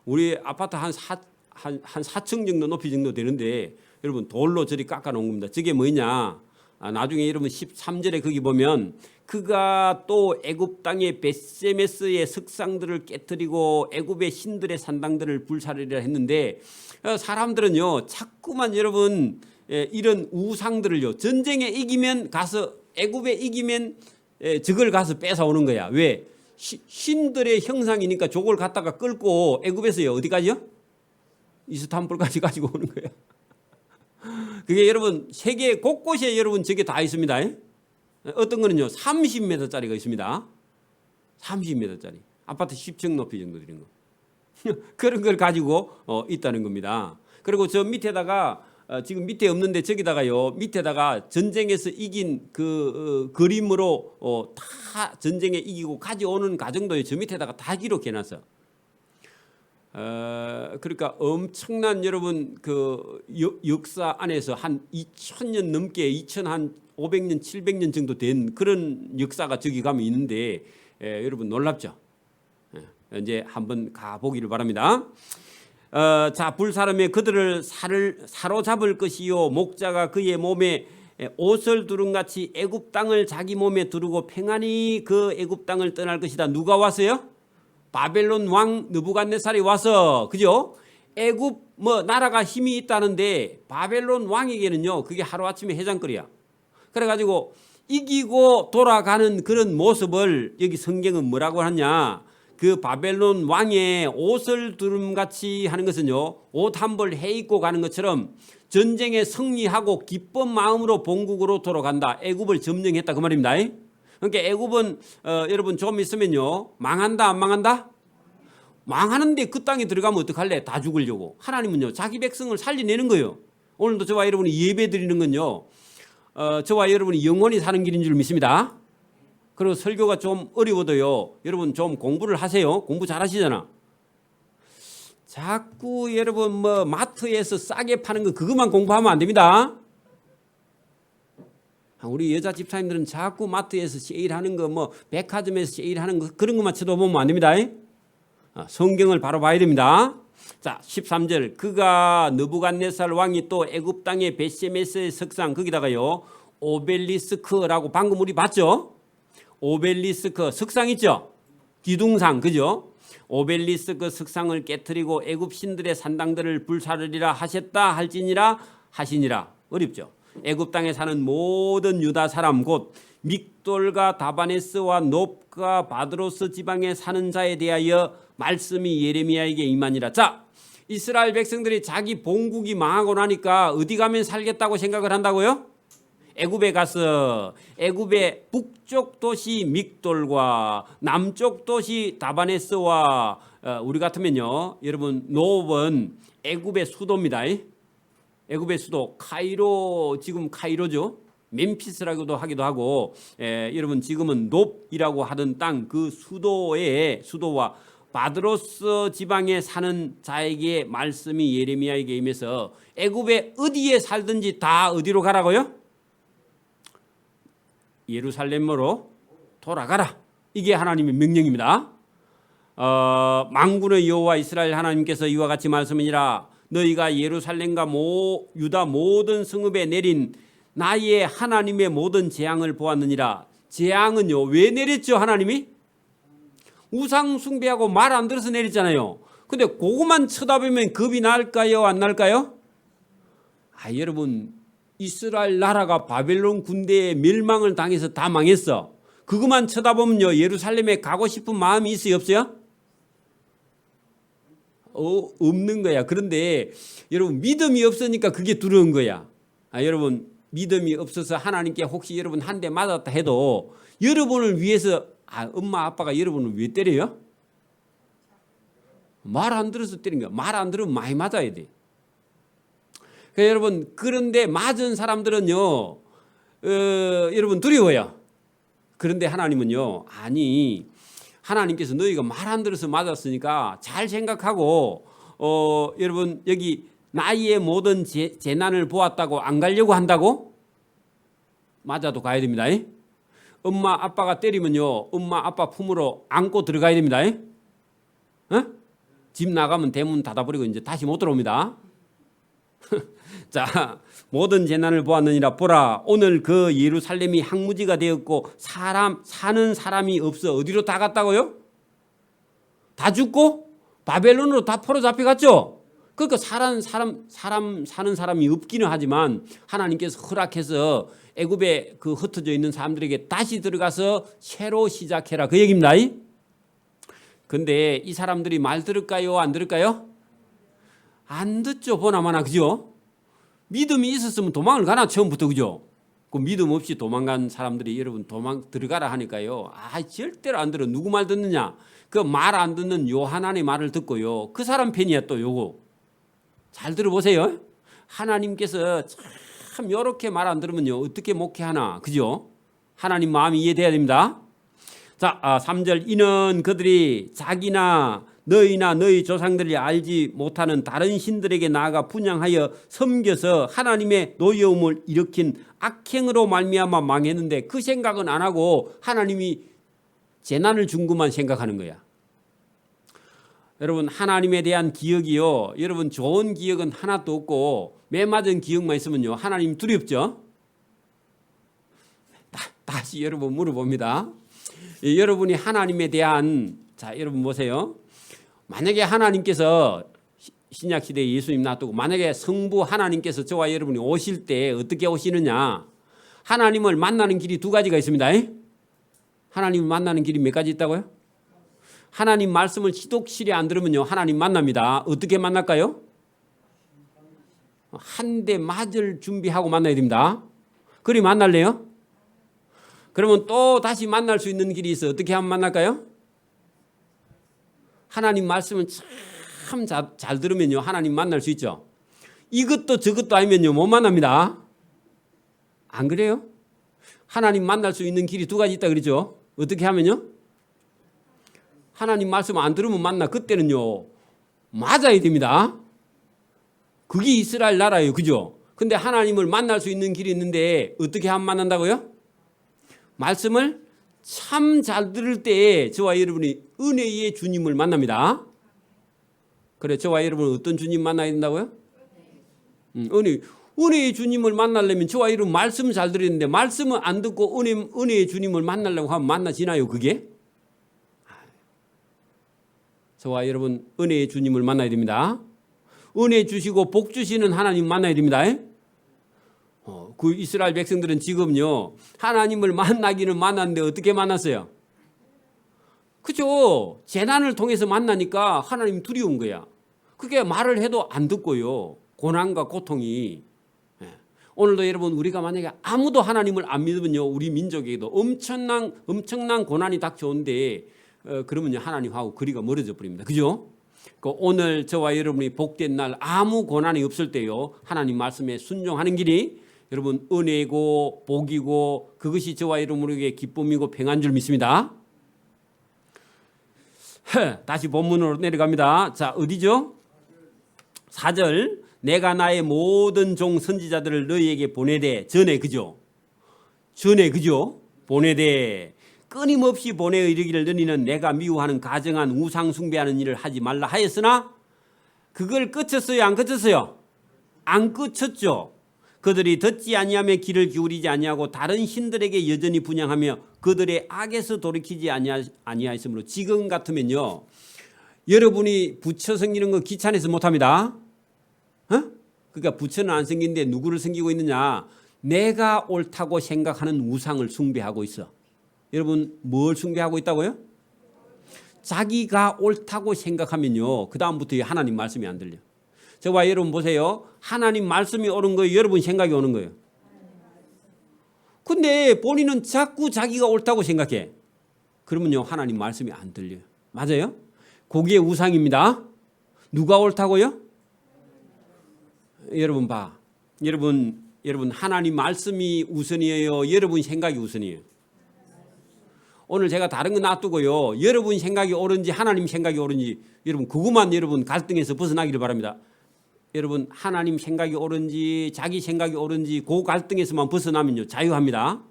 우리 아파트 한 4층 정도 높이 정도 되는데 여러분 돌로 저리 깎아 놓은 겁니다. 저게 뭐냐? 나중에 여러분 13절에 거기 보면 그가 또 애굽 땅의 벳세메스의 석상들을 깨뜨리고 애굽의 신들의 산당들을 불사르리라 했는데 사람들은요 자꾸만 여러분 이런 우상들을요 전쟁에 이기면 가서 애굽에 이기면 저걸 가서 뺏어오는 거야. 왜? 신들의 형상이니까 저걸 갖다가 끌고 애굽에서요 어디까지요? 이스탄불까지 가지고 오는 거야. 그게 여러분 세계 곳곳에 여러분 저게 다 있습니다. 어떤 거는요 30m짜리가 있습니다. 30m짜리 아파트 10층 높이 정도 되는 거. 그런 걸 가지고 있다는 겁니다. 그리고 저 밑에다가 지금 밑에 없는데 저기다가요 밑에다가 전쟁에서 이긴 그 그림으로 다 전쟁에 이기고 가져오는 과정도 저 밑에다가 다 기록해놨어. 그러니까 엄청난 여러분 그 역사 안에서 한 2000년 넘게 2500년 700년 정도 된 그런 역사가 저기 가면 있는데 여러분 놀랍죠. 이제 한번 가보기를 바랍니다. 자 불사름에 그들을 사로잡을 것이요 목자가 그의 몸에 옷을 두른같이 애굽 땅을 자기 몸에 두르고 평안히 그 애굽 땅을 떠날 것이다. 누가 왔어요? 바벨론 왕 느부갓네살이 와서 그죠? 애굽 뭐 나라가 힘이 있다는데 바벨론 왕에게는요 그게 하루아침에 해장거리야. 그래가지고 이기고 돌아가는 그런 모습을 여기 성경은 뭐라고 하냐, 그 바벨론 왕의 옷을 두름같이 하는 것은요 옷 한 벌 해입고 가는 것처럼 전쟁에 승리하고 기쁜 마음으로 본국으로 돌아간다. 애굽을 점령했다 그 말입니다. 그러니까 애굽은 여러분 좀 있으면요 망한다 안 망한다? 망하는데 그 땅에 들어가면 어떡할래? 다 죽으려고. 하나님은요 자기 백성을 살려내는 거예요. 오늘도 저와 여러분이 예배 드리는 건요 저와 여러분이 영원히 사는 길인 줄 믿습니다. 그리고 설교가 좀 어려워도요 여러분 좀 공부를 하세요. 공부 잘하시잖아. 자꾸 여러분 뭐 마트에서 싸게 파는 거 그것만 공부하면 안 됩니다. 우리 여자 집사님들은 자꾸 마트에서 세일하는 거 뭐 백화점에서 세일하는 거 그런 것만 쳐다보면 안 됩니다. 성경을 바로 봐야 됩니다. 자 13절 그가 느부갓네살 왕이 또 애굽 땅의 벳셰메스의 석상 거기다가요 오벨리스크라고 방금 우리 봤죠? 오벨리스크 석상 있죠? 기둥상 그죠? 오벨리스크 석상을 깨뜨리고 애굽 신들의 산당들을 불사르리라 하셨다 할지니라 하시니라. 어렵죠? 애굽 땅에 사는 모든 유다 사람 곧 믹돌과 다바네스와 놉과 바드로스 지방에 사는 자에 대하여 말씀이 예레미야에게 임하니라. 자, 이스라엘 백성들이 자기 본국이 망하고 나니까 어디 가면 살겠다고 생각을 한다고요? 애굽에 가서 애굽의 북쪽 도시 믹돌과 남쪽 도시 다바네스와 우리 같으면요 여러분 놉은 애굽의 수도입니다. 애굽의 수도 카이로, 지금 카이로죠. 멤피스라고도 하기도 하고 여러분 지금은 놉이라고 하던 땅 그 수도와 바드로스 지방에 사는 자에게 말씀이 예레미야에게 임해서 애굽에 어디에 살든지 다 어디로 가라고요? 예루살렘으로 돌아가라. 이게 하나님의 명령입니다. 만군의 여호와 이스라엘 하나님께서 이와 같이 말씀이니라. 너희가 예루살렘과 유다 모든 성읍에 내린 나의 하나님의 모든 재앙을 보았느니라. 재앙은요 왜 내렸죠? 하나님이 우상 숭배하고 말 안 들어서 내렸잖아요. 근데 그것만 쳐다보면 겁이 날까요 안 날까요? 여러분 이스라엘 나라가 바벨론 군대에 멸망을 당해서 다 망했어. 그것만 쳐다보면요 예루살렘에 가고 싶은 마음이 있어요 없어요? 없는 거야. 그런데 여러분 믿음이 없으니까 그게 두려운 거야. 여러분 믿음이 없어서 하나님께 혹시 여러분 한 대 맞았다 해도 여러분을 위해서 엄마 아빠가 여러분을 왜 때려요? 말 안 들어서 때린 거야. 말 안 들으면 많이 맞아야 돼. 그러니까 여러분 그런데 맞은 사람들은요 여러분 두려워요. 그런데 하나님은요 아니 하나님께서 너희가 말 안 들어서 맞았으니까 잘 생각하고 여러분 여기 나의 모든 재난을 보았다고 안 가려고 한다고? 맞아도 가야 됩니다. 엄마 아빠가 때리면요 엄마 아빠 품으로 안고 들어가야 됩니다. 집 나가면 대문 닫아버리고 이제 다시 못 들어옵니다. 자, 모든 재난을 보았느니라. 보라 오늘 그 예루살렘이 항무지가 되었고 사는 사람이 없어. 어디로 다 갔다고요? 다 죽고 바벨론으로 다 포로 잡혀갔죠. 그러니까 사는 사람이 없기는 하지만 하나님께서 허락해서 애굽에 그 흩어져 있는 사람들에게 다시 들어가서 새로 시작해라 그 얘기입니다. 근데 이 사람들이 말 들을까요 안 들을까요? 안 듣죠. 보나마나 그죠? 믿음이 있었으면 도망을 가나 처음부터 그죠? 그 믿음 없이 도망간 사람들이 여러분 도망 들어가라 하니까요. 절대로 안 들어. 누구 말 듣느냐? 그 말 안 듣는 요하난의 말을 듣고요. 그 사람 편이야 또 요거. 잘 들어보세요. 하나님께서 참 이렇게 말 안 들으면요 어떻게 목회하나 그죠? 하나님 마음이 이해돼야 됩니다. 자 3절 이는 그들이 자기나 너희나 너희 조상들이 알지 못하는 다른 신들에게 나아가 분향하여 섬겨서 하나님의 노여움을 일으킨 악행으로 말미암아 망했는데 그 생각은 안 하고 하나님이 재난을 준 것만 생각하는 거야. 여러분 하나님에 대한 기억이요 여러분 좋은 기억은 하나도 없고 매맞은 기억만 있으면요 하나님 두렵죠? 다시 여러분 물어봅니다. 여러분이 하나님에 대한 자 여러분 보세요. 만약에 하나님께서 신약 시대에 예수님 놔두고 만약에 성부 하나님께서 저와 여러분이 오실 때 어떻게 오시느냐? 하나님을 만나는 길이 두 가지가 있습니다. 하나님을 만나는 길이 몇 가지 있다고요? 하나님 말씀을 시독실에 안 들으면요 하나님 만납니다. 어떻게 만날까요? 한 대 맞을 준비하고 만나야 됩니다. 그리 만날래요? 그러면 또 다시 만날 수 있는 길이 있어. 어떻게 하면 만날까요? 하나님 말씀을 참 잘 들으면요 하나님 만날 수 있죠. 이것도 저것도 아니면요 못 만납니다. 안 그래요? 하나님 만날 수 있는 길이 두 가지 있다 그러죠. 어떻게 하면요? 하나님 말씀 안 들으면 만나. 그때는요 맞아야 됩니다. 그게 이스라엘 나라예요. 그죠? 근데 하나님을 만날 수 있는 길이 있는데 어떻게 하면 만난다고요? 말씀을 참 잘 들을 때에 저와 여러분이 은혜의 주님을 만납니다. 그래, 저와 여러분은 어떤 주님 만나야 된다고요? 은혜의 주님을 만나려면 저와 여러분 말씀 잘 들어야 되는데 말씀을 안 듣고 은혜의 주님을 만나려고 하면 만나지나요 그게? 저와 여러분 은혜의 주님을 만나야 됩니다. 은혜 주시고 복 주시는 하나님 만나야 됩니다. 그 이스라엘 백성들은 지금요 하나님을 만나기는 만났는데 어떻게 만났어요? 그죠? 재난을 통해서 만나니까 하나님 두려운 거야. 그게 말을 해도 안 듣고요. 고난과 고통이. 오늘도 여러분 우리가 만약에 아무도 하나님을 안 믿으면요 우리 민족에게도 엄청난 고난이 닥쳐오는데 그러면요 하나님하고 거리가 멀어져 버립니다. 그죠? 오늘 저와 여러분이 복된 날 아무 고난이 없을 때요 하나님 말씀에 순종하는 길이 여러분 은혜고 복이고 그것이 저와 여러분에게 기쁨이고 평안인 줄 믿습니다. 다시 본문으로 내려갑니다. 자, 어디죠? 4절. 내가 나의 모든 종 선지자들을 너희에게 보내되 전에 그죠? 보내되 끊임없이 보내 이르기를 너희는 내가 미워하는 가정한 우상 숭배하는 일을 하지 말라 하였으나 그걸 끝쳤어요? 안 끝쳤어요? 안 끝쳤죠. 그들이 듣지 아니하며 귀를 기울이지 아니하고 다른 신들에게 여전히 분향하며 그들의 악에서 돌이키지 아니하였으므로 지금 같으면요 여러분이 부처 섬기는 거 귀찮아서 못합니다. 그러니까 부처는 안 섬기는데 누구를 섬기고 있느냐? 내가 옳다고 생각하는 우상을 숭배하고 있어. 여러분 뭘 숭배하고 있다고요? 자기가 옳다고 생각하면요 그 다음부터 하나님 말씀이 안 들려. 저와 여러분 보세요. 하나님 말씀이 오는 거예요? 여러분 생각이 오는 거예요? 근데 본인은 자꾸 자기가 옳다고 생각해. 그러면요 하나님 말씀이 안 들려요. 맞아요? 그게 우상입니다. 누가 옳다고요? 여러분 봐. 여러분 하나님 말씀이 우선이에요? 여러분 생각이 우선이에요? 오늘 제가 다른 거 놔두고요. 여러분 생각이 옳은지 하나님 생각이 옳은지 여러분 그것만 여러분 갈등에서 벗어나기를 바랍니다. 여러분 하나님 생각이 옳은지 자기 생각이 옳은지 그 갈등에서만 벗어나면요 자유합니다.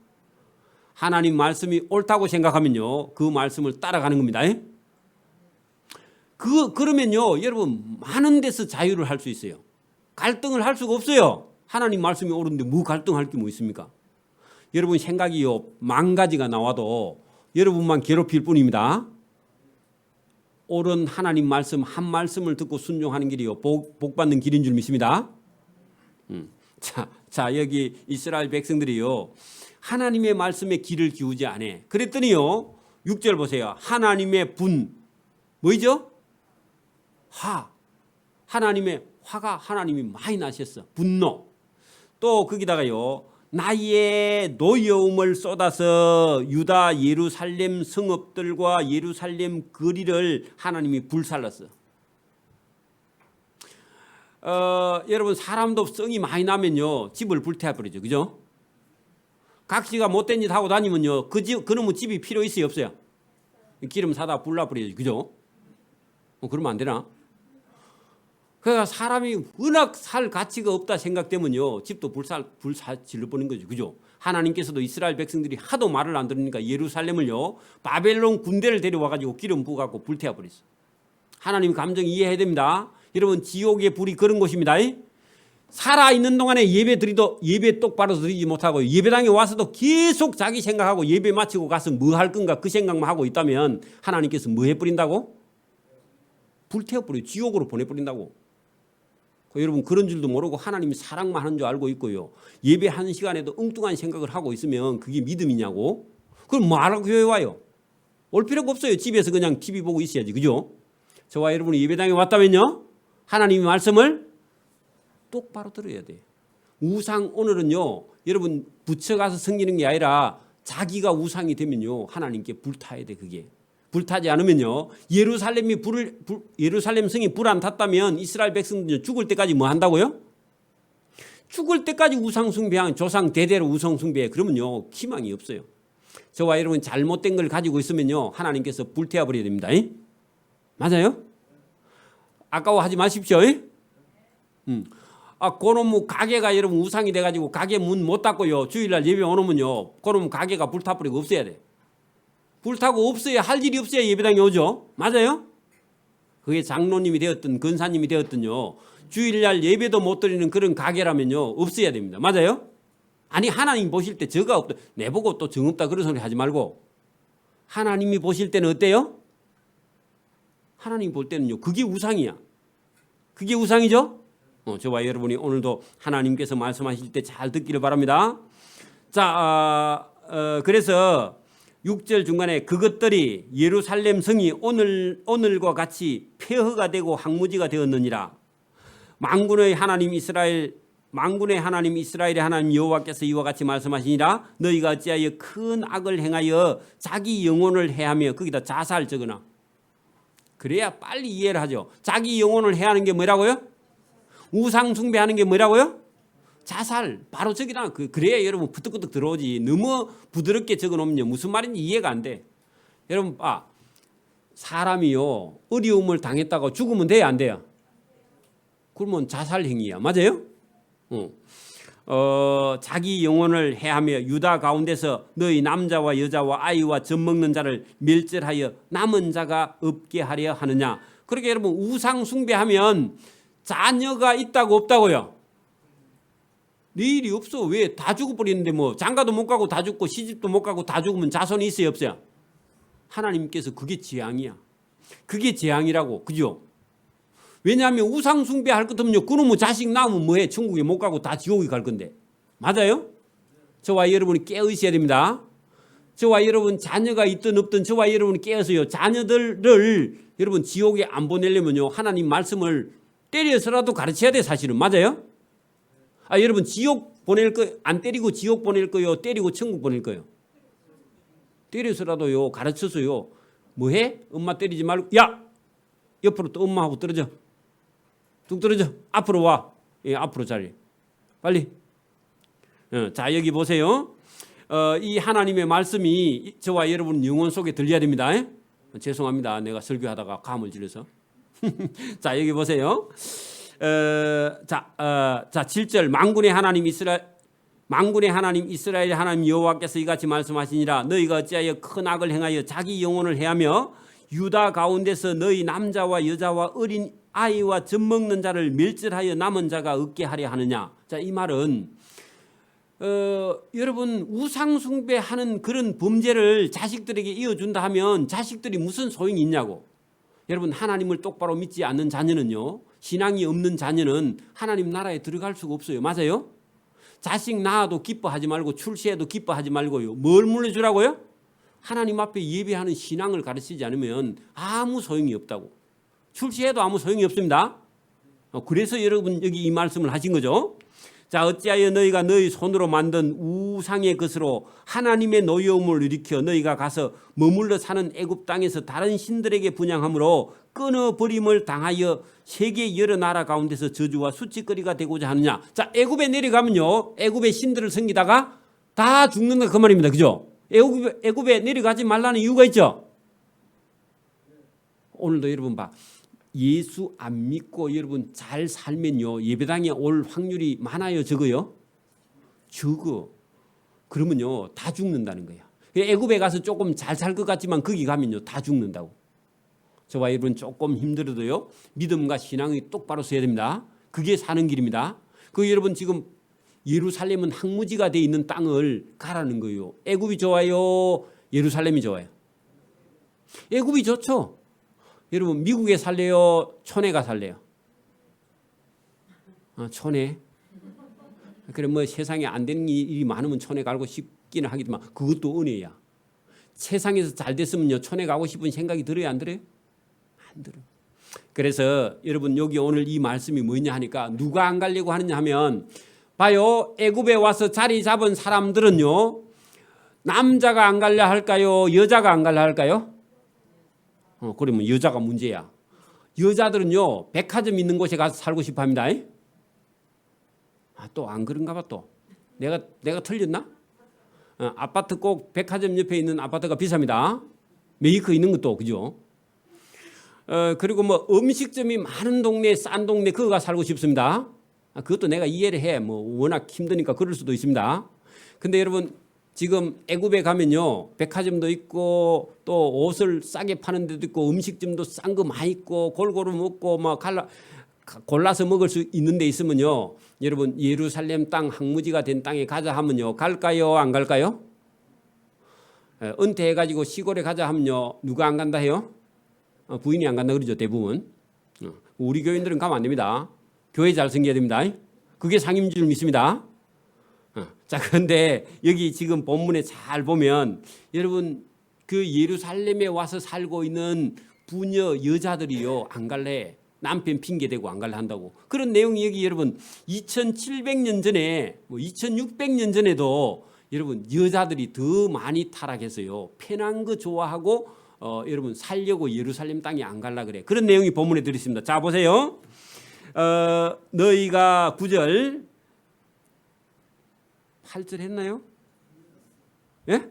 하나님 말씀이 옳다고 생각하면요 그 말씀을 따라가는 겁니다. 그러면요 여러분 많은 데서 자유를 할 수 있어요. 갈등을 할 수가 없어요. 하나님 말씀이 옳은데 뭐 갈등할 게 뭐 있습니까? 여러분 생각이요 10,000가지가 나와도 여러분만 괴롭힐 뿐입니다. 옳은 하나님 말씀 한 말씀을 듣고 순종하는 길이요 복 받는 길인 줄 믿습니다. 자 여기 이스라엘 백성들이요 하나님의 말씀에 귀를 기우지 않아. 그랬더니요 6절 보세요. 하나님의 분 뭐죠? 하나님의 화가 하나님이 많이 나셨어. 분노. 또 거기다가요 나의 노여움을 쏟아서 유다 예루살렘 성읍들과 예루살렘 거리를 하나님이 불살랐어. 여러분 사람도 성이 많이 나면요 집을 불태워버리죠. 그죠? 각시가 못된 짓 하고 다니면요 그놈의 집이 필요 있어요 없어요? 기름 사다 불나버리죠. 그죠? 그러면 안 되나? 그러니까 사람이 워낙 살 가치가 없다 생각되면요 집도 불사 질러버리는 거죠. 그죠? 하나님께서도 이스라엘 백성들이 하도 말을 안 들으니까 예루살렘을요 바벨론 군대를 데려와가지고 기름 부어갖고 불태워버렸어. 하나님 감정 이해해야 됩니다. 여러분 지옥의 불이 그런 곳입니다. 살아있는 동안에 예배 똑바로 드리지 못하고 예배당에 와서도 계속 자기 생각하고 예배 마치고 가서 뭐 할 건가 그 생각만 하고 있다면 하나님께서 뭐 해버린다고? 불태워버려요. 지옥으로 보내버린다고. 여러분 그런 줄도 모르고 하나님이 사랑만 하는 줄 알고 있고요. 예배하는 시간에도 엉뚱한 생각을 하고 있으면 그게 믿음이냐고? 그럼 뭐하라고 교회 와요? 올 필요가 없어요. 집에서 그냥 TV 보고 있어야지. 그죠? 저와 여러분이 예배당에 왔다면요. 하나님의 말씀을 똑바로 들어야 돼요. 우상 오늘은요. 여러분 부처가서 섬기는 게 아니라 자기가 우상이 되면요. 하나님께 불타야 돼. 그게. 불타지 않으면요. 예루살렘 성이 불 안 탔다면 이스라엘 백성들은 죽을 때까지 뭐 한다고요? 죽을 때까지 우상 숭배한 조상 대대로 우상 숭배해. 그러면요. 희망이 없어요. 저와 여러분 잘못된 걸 가지고 있으면요. 하나님께서 불태워 버려야 됩니다. 맞아요? 아까워하지 마십시오. 그놈의 가게가 여러분 우상이 돼가지고 가게 문 못 닫고요. 주일날 예배 오면요. 그놈 가게가 불타버리고 없어야 돼. 불타고 없어야 할 일이 없어야 예배당에 오죠. 맞아요? 그게 장로님이 되었든 근사님이 되었든요. 주일날 예배도 못 드리는 그런 가게라면요. 없어야 됩니다. 맞아요? 아니 하나님 보실 때 저가 없다. 내보고 또 정없다 그런 소리 하지 말고 하나님이 보실 때는 어때요? 하나님 볼 때는요. 그게 우상이야. 그게 우상이죠? 저와 여러분이 오늘도 하나님께서 말씀하실 때 잘 듣기를 바랍니다. 자, 그래서 6절 중간에 그것들이 예루살렘 성이 오늘과 같이 폐허가 되고 황무지가 되었느니라. 만군의 하나님 이스라엘의 하나님 여호와께서 이와 같이 말씀하시니라. 너희가 어찌하여 큰 악을 행하여 자기 영혼을 해하며 거기다 자살 적으나. 그래야 빨리 이해를 하죠. 자기 영혼을 해하는 게 뭐라고요? 우상 숭배하는 게 뭐라고요? 자살. 바로 저기다. 그래야 여러분 부득부득 들어오지. 너무 부드럽게 적어놓으면 무슨 말인지 이해가 안 돼. 여러분 사람이요 어려움을 당했다고 죽으면 돼야 안 돼요? 그러면 자살 행위야. 맞아요? 자기 영혼을 해하며 유다 가운데서 너희 남자와 여자와 아이와 젖 먹는 자를 멸절하여 남은 자가 없게 하려 하느냐. 그러니까 여러분 우상 숭배하면 자녀가 있다고 없다고요? 네 일이 없어. 왜? 다 죽어버리는데 뭐 장가도 못 가고 다 죽고 시집도 못 가고 다 죽으면 자손이 있어요 없어요? 하나님께서 그게 재앙이야. 그게 재앙이라고. 그죠? 왜냐하면 우상 숭배할 것 없으면 그놈의 자식 낳으면 뭐해? 천국에 못 가고 다 지옥에 갈 건데. 맞아요? 저와 여러분이 깨어있어야 됩니다. 저와 여러분 자녀가 있든 없든 저와 여러분이 깨어서요. 자녀들을 여러분 지옥에 안 보내려면요. 하나님 말씀을 때려서라도 가르쳐야 돼 사실은. 맞아요? 여러분 지옥 보낼 거 안 때리고 지옥 보낼 거요? 때리고 천국 보낼 거요? 때려서라도요. 가르쳐서요. 뭐해? 엄마 때리지 말고 야! 옆으로 또 엄마하고 떨어져. 뚝 떨어져. 앞으로 와. 앞으로 자리. 빨리. 자 여기 보세요. 이 하나님의 말씀이 저와 여러분 영혼 속에 들려야 됩니다. 죄송합니다. 내가 설교하다가 감을 질러서. 자 여기 보세요. 자 7절 만군의 하나님 이스라엘의 하나님 여호와께서 이같이 말씀하시니라. 너희가 어찌하여 큰 악을 행하여 자기 영혼을 해하며 유다 가운데서 너희 남자와 여자와 어린 아이와 젖 먹는 자를 멸절하여 남은 자가 없게 하려 하느냐. 자, 이 말은 여러분 우상 숭배하는 그런 범죄를 자식들에게 이어준다 하면 자식들이 무슨 소용이 있냐고. 여러분 하나님을 똑바로 믿지 않는 자녀는요. 신앙이 없는 자녀는 하나님 나라에 들어갈 수가 없어요. 맞아요? 자식 낳아도 기뻐하지 말고 출세해도 기뻐하지 말고요. 뭘 물려주라고요? 하나님 앞에 예배하는 신앙을 가르치지 않으면 아무 소용이 없다고. 출세해도 아무 소용이 없습니다. 그래서 여러분 여기 이 말씀을 하신 거죠. 자 어찌하여 너희가 너희 손으로 만든 우상의 것으로 하나님의 노여움을 일으켜 너희가 가서 머물러 사는 애굽 땅에서 다른 신들에게 분향함으로 끊어버림을 당하여 세계 여러 나라 가운데서 저주와 수치거리가 되고자 하느냐. 자 애굽에 내려가면요. 애굽의 신들을 섬기다가 다 죽는다 그 말입니다. 그죠? 애굽에 내려가지 말라는 이유가 있죠. 오늘도 여러분 봐. 예수 안 믿고 여러분 잘 살면요. 예배당에 올 확률이 많아요? 적어요? 적어. 그러면요. 다 죽는다는 거야. 애굽에 가서 조금 잘 살 것 같지만 거기 가면요. 다 죽는다고. 저와 여러분 조금 힘들어도요. 믿음과 신앙이 똑바로 서야 됩니다. 그게 사는 길입니다. 여러분 지금 예루살렘은 황무지가 돼 있는 땅을 가라는 거예요. 애굽이 좋아요? 예루살렘이 좋아요? 애굽이 좋죠. 여러분 미국에 살래요? 촌에 가 살래요? 촌에. 그래 뭐 세상에 안 되는 일이 많으면 촌에 가고 싶기는 하겠지만 그것도 은혜야. 세상에서 잘 됐으면요 촌에 가고 싶은 생각이 들어요, 안 들어요? 안 들어. 그래서 여러분 여기 오늘 이 말씀이 뭐냐 하니까 누가 안 가려고 하느냐 하면 봐요. 애굽에 와서 자리 잡은 사람들은요 남자가 안 갈려 할까요? 여자가 안 갈려 할까요? 그러면 여자가 문제야. 여자들은요 백화점 있는 곳에 가서 살고 싶어 합니다. 또 안 그런가 봐. 또 내가 틀렸나? 아파트 꼭 백화점 옆에 있는 아파트가 비쌉니다. 메이커 있는 것도 그죠? 그리고 뭐 음식점이 많은 동네 싼 동네 그거 가서 살고 싶습니다. 그것도 내가 이해를 해. 뭐 워낙 힘드니까 그럴 수도 있습니다. 근데 여러분 지금 애굽에 가면요 백화점도 있고 또 옷을 싸게 파는 데도 있고 음식점도 싼 거 많이 있고 골고루 먹고 막 골라서 먹을 수 있는 데 있으면요 여러분 예루살렘 땅 항무지가 된 땅에 가자 하면요 갈까요 안 갈까요? 은퇴해가지고 시골에 가자 하면요 누가 안 간다 해요? 부인이 안 간다 그러죠 대부분. 우리 교인들은 가면 안 됩니다. 교회 잘 생겨야 됩니다. 그게 상임인 줄 믿습니다. 자, 그런데 여기 지금 본문에 잘 보면 여러분 그 예루살렘에 와서 살고 있는 부녀 여자들이요 안 갈래. 남편 핑계대고 안 갈래 한다고. 그런 내용이 여기 여러분 2700년 전에 2600년 전에도 여러분 여자들이 더 많이 타락했어요. 편한 거 좋아하고 여러분 살려고 예루살렘 땅에 안 갈라 그래. 그런 내용이 본문에 들어있습니다. 자 보세요. 너희가 9절 8절 했나요? 예?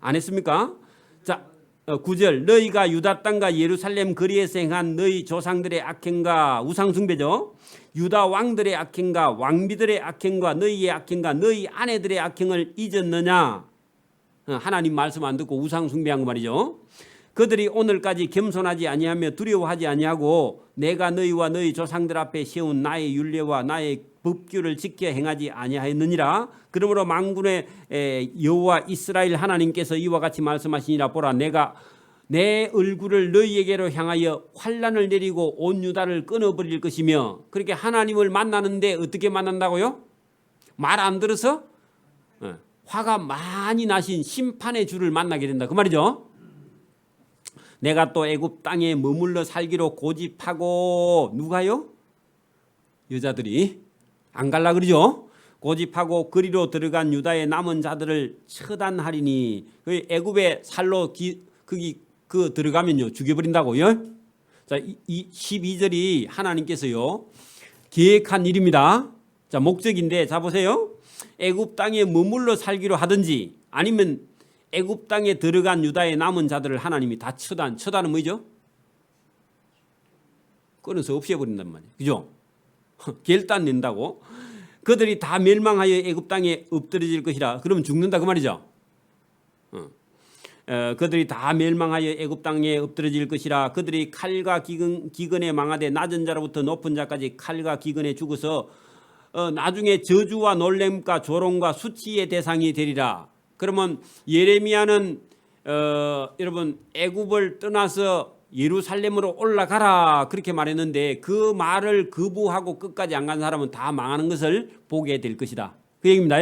안 했습니까? 자 9절 너희가 유다 땅과 예루살렘 거리에서 행한 너희 조상들의 악행과 우상숭배죠. 유다 왕들의 악행과 왕비들의 악행과 너희의 악행과 너희 아내들의 악행을 잊었느냐. 하나님 말씀 안 듣고 우상숭배한 거 말이죠. 그들이 오늘까지 겸손하지 아니하며 두려워하지 아니하고 내가 너희와 너희 조상들 앞에 세운 나의 율례와 나의 법규를 지켜 행하지 아니하였느니라. 그러므로 만군의 여호와 이스라엘 하나님께서 이와 같이 말씀하시니라. 보라 내가 내 얼굴을 너희에게로 향하여 환난을 내리고 온 유다를 끊어버릴 것이며. 그렇게 하나님을 만나는데 어떻게 만난다고요? 말 안 들어서 화가 많이 나신 심판의 주를 만나게 된다 그 말이죠. 내가 또 애굽 땅에 머물러 살기로 고집하고 누가요? 여자들이 안 갈라 그러죠. 고집하고 거리로 들어간 유다의 남은 자들을 처단하리니. 그 애굽에 살로 거기 들어가면요 죽여버린다고요. 자, 이 12절이 하나님께서요 계획한 일입니다. 자, 목적인데 자 보세요. 애굽 땅에 머물러 살기로 하든지 아니면 애굽 땅에 들어간 유다의 남은 자들을 하나님이 다 처단은 뭐죠? 끊어서 없애버린단 말이에요. 그죠? 결단 낸다고. 그들이 다 멸망하여 애굽 땅에 엎드러질 것이라. 그러면 죽는다 그 말이죠. 그들이 다 멸망하여 애굽 땅에 엎드러질 것이라. 그들이 칼과 기근에 망하되 낮은 자로부터 높은 자까지 칼과 기근에 죽어서 나중에 저주와 놀램과 조롱과 수치의 대상이 되리라. 그러면 예레미야는 여러분 애굽을 떠나서 예루살렘으로 올라가라 그렇게 말했는데 그 말을 거부하고 끝까지 안 간 사람은 다 망하는 것을 보게 될 것이다 그 얘기입니다.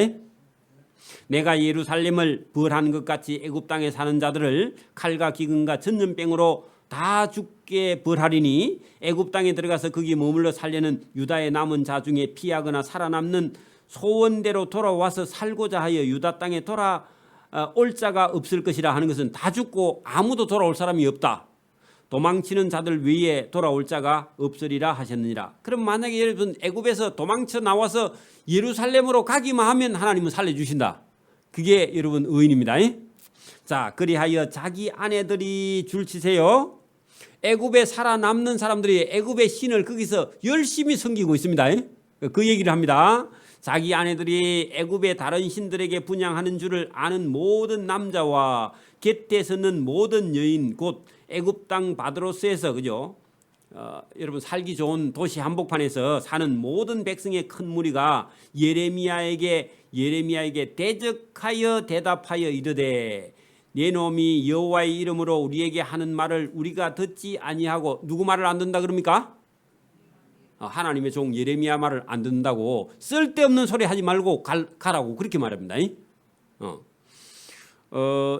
내가 예루살렘을 벌한 것 같이 애굽 땅에 사는 자들을 칼과 기근과 전염병으로 다 죽게 벌하리니 애굽 땅에 들어가서 거기 머물러 살려는 유다의 남은 자 중에 피하거나 살아남는 소원대로 돌아와서 살고자 하여 유다 땅에 돌아올 자가 없을 것이라 하는 것은 다 죽고 아무도 돌아올 사람이 없다. 도망치는 자들 외에 돌아올 자가 없으리라 하셨느니라. 그럼 만약에 여러분 애굽에서 도망쳐 나와서 예루살렘으로 가기만 하면 하나님은 살려주신다. 그게 여러분 의인입니다. 자, 그리하여 자기 아내들이 줄치세요. 애굽에 살아남는 사람들이 애굽의 신을 거기서 열심히 섬기고 있습니다. 그 얘기를 합니다. 자기 아내들이 애굽의 다른 신들에게 분향하는 줄을 아는 모든 남자와 곁에 서는 모든 여인 곧 애굽 땅 바드로스에서 그죠? 여러분 살기 좋은 도시 한복판에서 사는 모든 백성의 큰 무리가 예레미야에게 대적하여 대답하여 이르되 네 놈이 여호와의 이름으로 우리에게 하는 말을 우리가 듣지 아니하고 누구 말을 안 듣는다 그럽니까? 하나님의 종 예레미야 말을 안 듣는다고 쓸데없는 소리 하지 말고 가라고 그렇게 말합니다.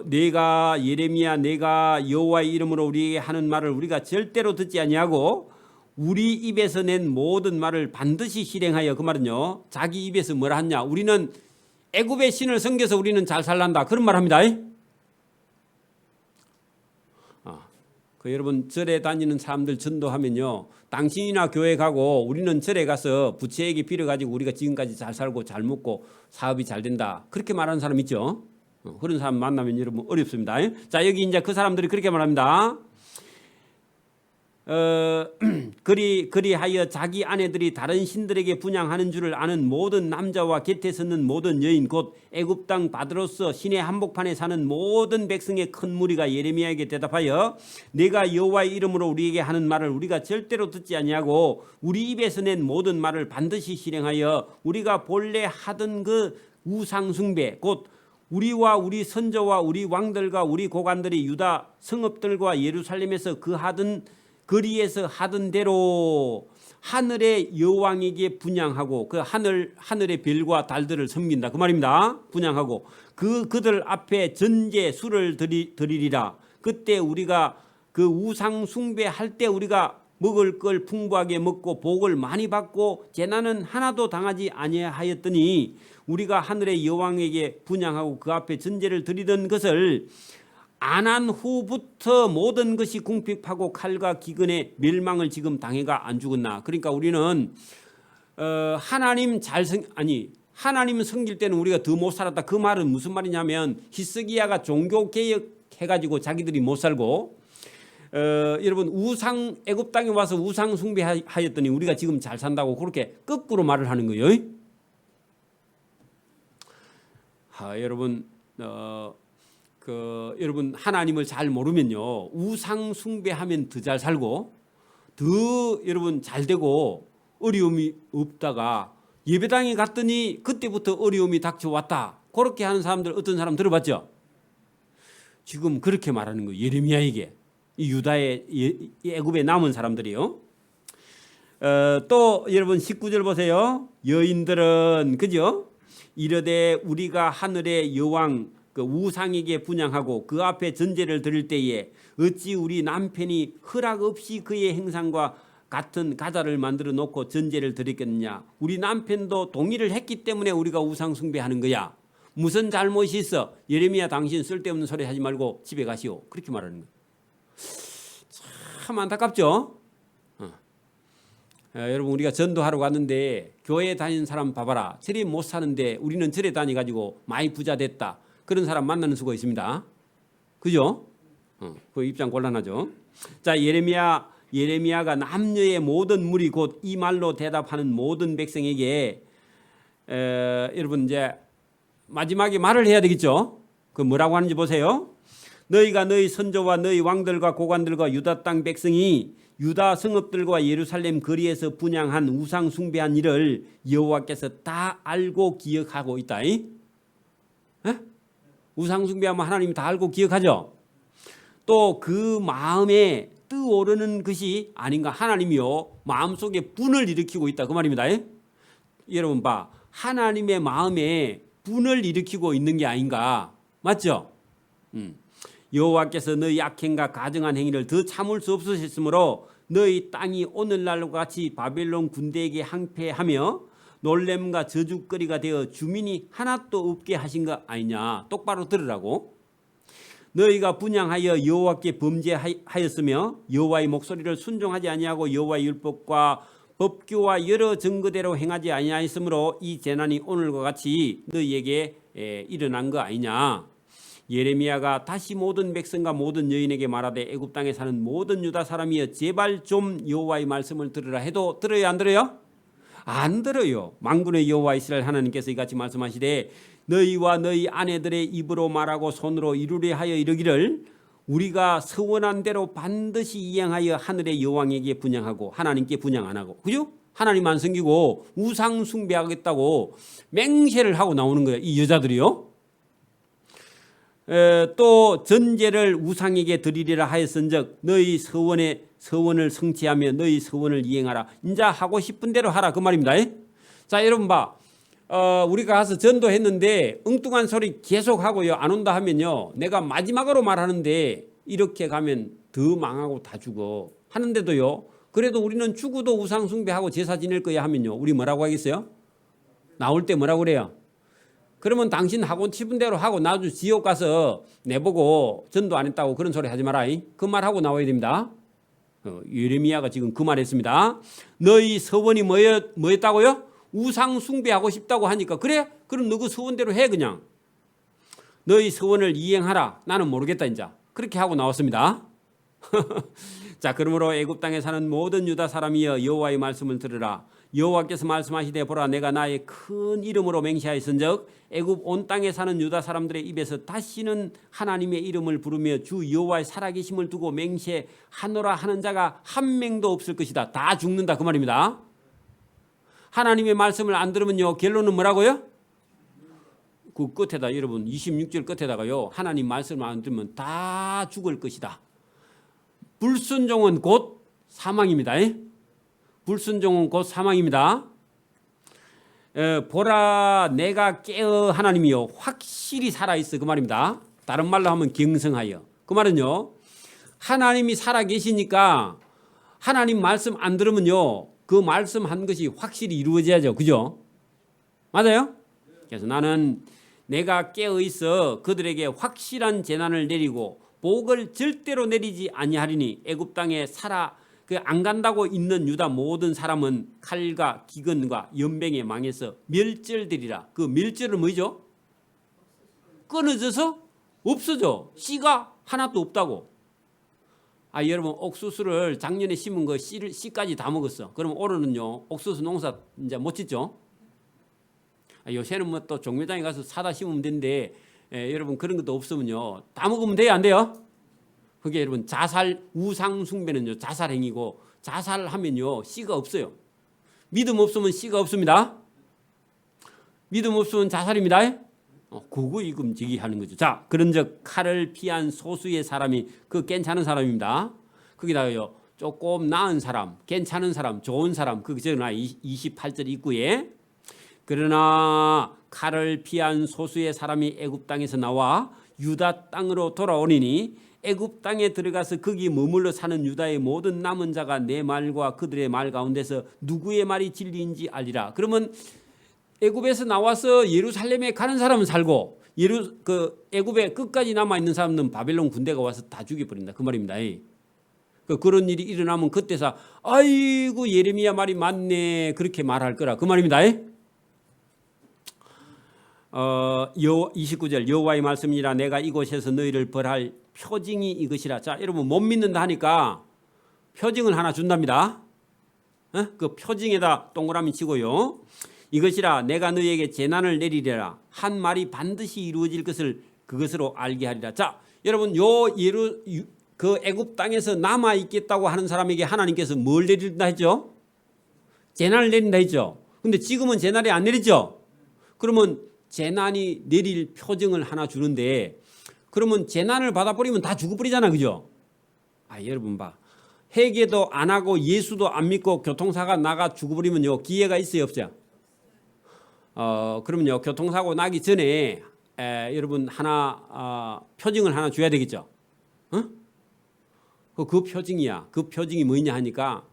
내가 예레미야 내가 여호와의 이름으로 우리에게 하는 말을 우리가 절대로 듣지 아니하고 우리 입에서 낸 모든 말을 반드시 실행하여, 그 말은요 자기 입에서 뭐라 하냐, 우리는 애굽의 신을 섬겨서 우리는 잘 살란다 그런 말 합니다. 여러분 절에 다니는 사람들 전도하면요, 당신이나 교회 가고 우리는 절에 가서 부채에게 빌어가지고 우리가 지금까지 잘 살고 잘 먹고 사업이 잘 된다 그렇게 말하는 사람 있죠. 그런 사람 만나면 여러분 어렵습니다. 자, 여기 이제 그 사람들이 그렇게 말합니다. 그리하여 자기 아내들이 다른 신들에게 분향하는 줄을 아는 모든 남자와 곁에 서는 모든 여인 곧 애굽 땅 바드로스 신의 한복판에 사는 모든 백성의 큰 무리가 예레미야에게 대답하여 내가 여호와의 이름으로 우리에게 하는 말을 우리가 절대로 듣지 아니하고 우리 입에서 낸 모든 말을 반드시 실행하여 우리가 본래 하던 그 우상 숭배 곧 우리와 우리 선조와 우리 왕들과 우리 고관들이 유다 성읍들과 예루살렘에서 거리에서 하던 대로 하늘의 여왕에게 분향하고 그 하늘의 별과 달들을 섬긴다 그 말입니다. 분향하고 그들 앞에 전제 수를 드리리라. 그때 우리가 그 우상 숭배할 때 우리가 먹을 걸 풍부하게 먹고 복을 많이 받고 재난은 하나도 당하지 아니하였더니 우리가 하늘의 여왕에게 분향하고 그 앞에 전제를 드리던 것을 안 한 후부터 모든 것이 궁핍하고 칼과 기근의 멸망을 지금 당해가 안 죽었나. 그러니까 우리는 하나님 하나님 섬길 때는 우리가 더 못 살았다. 그 말은 무슨 말이냐면 히스기야가 종교 개혁해가지고 자기들이 못 살고 여러분 애굽 땅에 와서 우상 숭배하였더니 우리가 지금 잘 산다고 그렇게 거꾸로 말을 하는 거예요. 여러분 여러분 하나님을 잘 모르면요 우상 숭배하면 더 잘 살고 더 여러분 잘 되고 어려움이 없다가 예배당에 갔더니 그때부터 어려움이 닥쳐왔다 그렇게 하는 사람들 어떤 사람 들어봤죠? 지금 그렇게 말하는 거예요. 예레미야에게 이 유다의 애굽에 남은 사람들이요. 또 여러분 19절 보세요. 여인들은 그죠? 이르되 우리가 하늘의 여왕 그 우상에게 분향하고 그 앞에 전제를 드릴 때에 어찌 우리 남편이 허락 없이 그의 행상과 같은 가자를 만들어 놓고 전제를 드렸겠느냐. 우리 남편도 동의를 했기 때문에 우리가 우상 숭배하는 거야. 무슨 잘못이 있어? 예레미야 당신 쓸데없는 소리 하지 말고 집에 가시오. 그렇게 말하는 거예요. 참 안타깝죠. 여러분 우리가 전도하러 갔는데 교회에 다니는 사람 봐봐라. 절에 못 사는데 우리는 절에 다니가지고 많이 부자 됐다. 그런 사람 만나는 수가 있습니다. 그죠? 그 입장 곤란하죠. 자, 예레미야가 남녀의 모든 무리 곧 이 말로 대답하는 모든 백성에게 여러분 이제 마지막에 말을 해야 되겠죠. 그 뭐라고 하는지 보세요. 너희가 너희 선조와 너희 왕들과 고관들과 유다 땅 백성이 유다 성읍들과 예루살렘 거리에서 분향한 우상 숭배한 일을 여호와께서 다 알고 기억하고 있다. 우상 숭배하면 하나님이 다 알고 기억하죠. 또 그 마음에 뜨오르는 것이 아닌가. 하나님이요 마음속에 분을 일으키고 있다 그 말입니다. 여러분 봐, 하나님의 마음에 분을 일으키고 있는 게 아닌가. 맞죠? 여호와께서 너희 악행과 가증한 행위를 더 참을 수 없으셨으므로 너희 땅이 오늘날과 같이 바벨론 군대에게 항폐하며 놀램과 저주거리가 되어 주민이 하나도 없게 하신 거 아니냐. 똑바로 들으라고. 너희가 분향하여 여호와께 범죄하였으며 여호와의 목소리를 순종하지 아니하고 여호와의 율법과 법규와 여러 증거대로 행하지 아니하였으므로 이 재난이 오늘과 같이 너희에게 일어난 거 아니냐. 예레미야가 다시 모든 백성과 모든 여인에게 말하되 애굽 땅에 사는 모든 유다 사람이여 제발 좀 여호와의 말씀을 들으라 해도 들어요 안 들어요? 안 들어요. 만군의 여호와 이스라엘 하나님께서 이같이 말씀하시되 너희와 너희 아내들의 입으로 말하고 손으로 이루려 하여 이르기를 우리가 서원한 대로 반드시 이행하여 하늘의 여왕에게 분향하고 하나님께 분향 안 하고 그죠? 하나님 안 섬기고 우상 숭배하겠다고 맹세를 하고 나오는 거예요. 이 여자들이요. 또 전제를 우상에게 드리리라 하였은즉 너희 서원을 성취하며 너희 서원을 이행하라. 인자 하고 싶은 대로 하라 그 말입니다. 자, 여러분 봐. 우리가 가서 전도했는데 엉뚱한 소리 계속 하고요. 안 온다 하면요. 내가 마지막으로 말하는데 이렇게 가면 더 망하고 다 죽어. 하는데도요. 그래도 우리는 죽어도 우상 숭배하고 제사 지낼 거야 하면요. 우리 뭐라고 하겠어요? 나올 때 뭐라고 그래요? 그러면 당신 하고 싶은 대로 하고 나중에 지옥 가서 내보고 전도 안 했다고 그런 소리 하지 마라. 그 말하고 나와야 됩니다. 예레미야가 지금 그 말했습니다. 너희 서원이 뭐였다고요? 우상 숭배하고 싶다고 하니까 그래? 그럼 너 그 서원대로 해 그냥. 너희 서원을 이행하라. 나는 모르겠다 이제. 그렇게 하고 나왔습니다. 자, 그러므로 애굽 땅에 사는 모든 유다 사람이여 여호와의 말씀을 들으라. 여호와께서 말씀하시되 보라 내가 나의 큰 이름으로 맹세하였은즉 애굽 온 땅에 사는 유다 사람들의 입에서 다시는 하나님의 이름을 부르며 주 여호와의 살아계심을 두고 맹세하노라 하는 자가 한 명도 없을 것이다. 다 죽는다 그 말입니다. 하나님의 말씀을 안 들으면요 결론은 뭐라고요? 그 끝에다 여러분 26절 끝에다가요 하나님 말씀을 안 들으면 다 죽을 것이다. 불순종은 곧 사망입니다. 불순종은 곧 사망입니다. 보라 내가 깨어 하나님이요 확실히 살아있어 그 말입니다. 다른 말로 하면 경성하여. 그 말은요 하나님이 살아계시니까 하나님 말씀 안 들으면요 그 말씀한 것이 확실히 이루어져야죠. 그죠? 맞아요? 그래서 나는 내가 깨어 있어 그들에게 확실한 재난을 내리고 복을 절대로 내리지 아니하리니 애굽 땅에 안 간다고 있는 유다 모든 사람은 칼과 기근과 연병에 망해서 멸절되리라. 그 멸절은 뭐죠? 끊어져서 없어져. 씨가 하나도 없다고. 여러분 옥수수를 작년에 심은 거 씨까지 다 먹었어. 그럼 올해는요 옥수수 농사 이제 못 짓죠. 요새는 뭐 또 종묘장에 가서 사다 심으면 되는데 여러분 그런 것도 없으면요 다 먹으면 돼요 안 돼요? 그게 여러분 자살 우상 숭배는요 자살 행위고 자살하면요 씨가 없어요. 믿음 없으면 씨가 없습니다. 믿음 없으면 자살입니다. 그거 이금 저기 하는 거죠. 자, 그런즉 칼을 피한 소수의 사람이 그 괜찮은 사람입니다. 거기다가요 조금 나은 사람, 괜찮은 사람, 좋은 사람 그 전에 28절 입구에 그러나 칼을 피한 소수의 사람이 애굽 땅에서 나와 유다 땅으로 돌아오리니 애굽 땅에 들어가서 거기 머물러 사는 유다의 모든 남은 자가 내 말과 그들의 말 가운데서 누구의 말이 진리인지 알리라. 그러면 애굽에서 나와서 예루살렘에 가는 사람은 살고 애굽에 끝까지 남아 있는 사람은 바벨론 군대가 와서 다 죽여버린다 그 말입니다. 그런 일이 일어나면 그때서 아이고 예레미야 말이 맞네 그렇게 말할 거라 그 말입니다. 29절 여호와의 말씀이라 내가 이곳에서 너희를 벌할 표징이 이것이라. 자, 여러분 못 믿는다 하니까 표징을 하나 준답니다. 그 표징에다 동그라미 치고요. 이것이라 내가 너희에게 재난을 내리리라. 한 말이 반드시 이루어질 것을 그것으로 알게 하리라. 자, 여러분 그 애굽 땅에서 남아 있겠다고 하는 사람에게 하나님께서 뭘 내린다 했죠? 재난을 내린다 했죠. 근데 지금은 재난이 안 내리죠. 그러면 재난이 내릴 표징을 하나 주는데 그러면 재난을 받아버리면 다 죽어버리잖아. 그죠? 여러분 봐. 회개도 안 하고 예수도 안 믿고 교통사고 나가 죽어버리면요. 기회가 있어요? 없어요? 그러면요. 교통사고 나기 전에 여러분 하나 표징을 하나 줘야 되겠죠? 그 표징이야. 그 표징이 뭐냐 하니까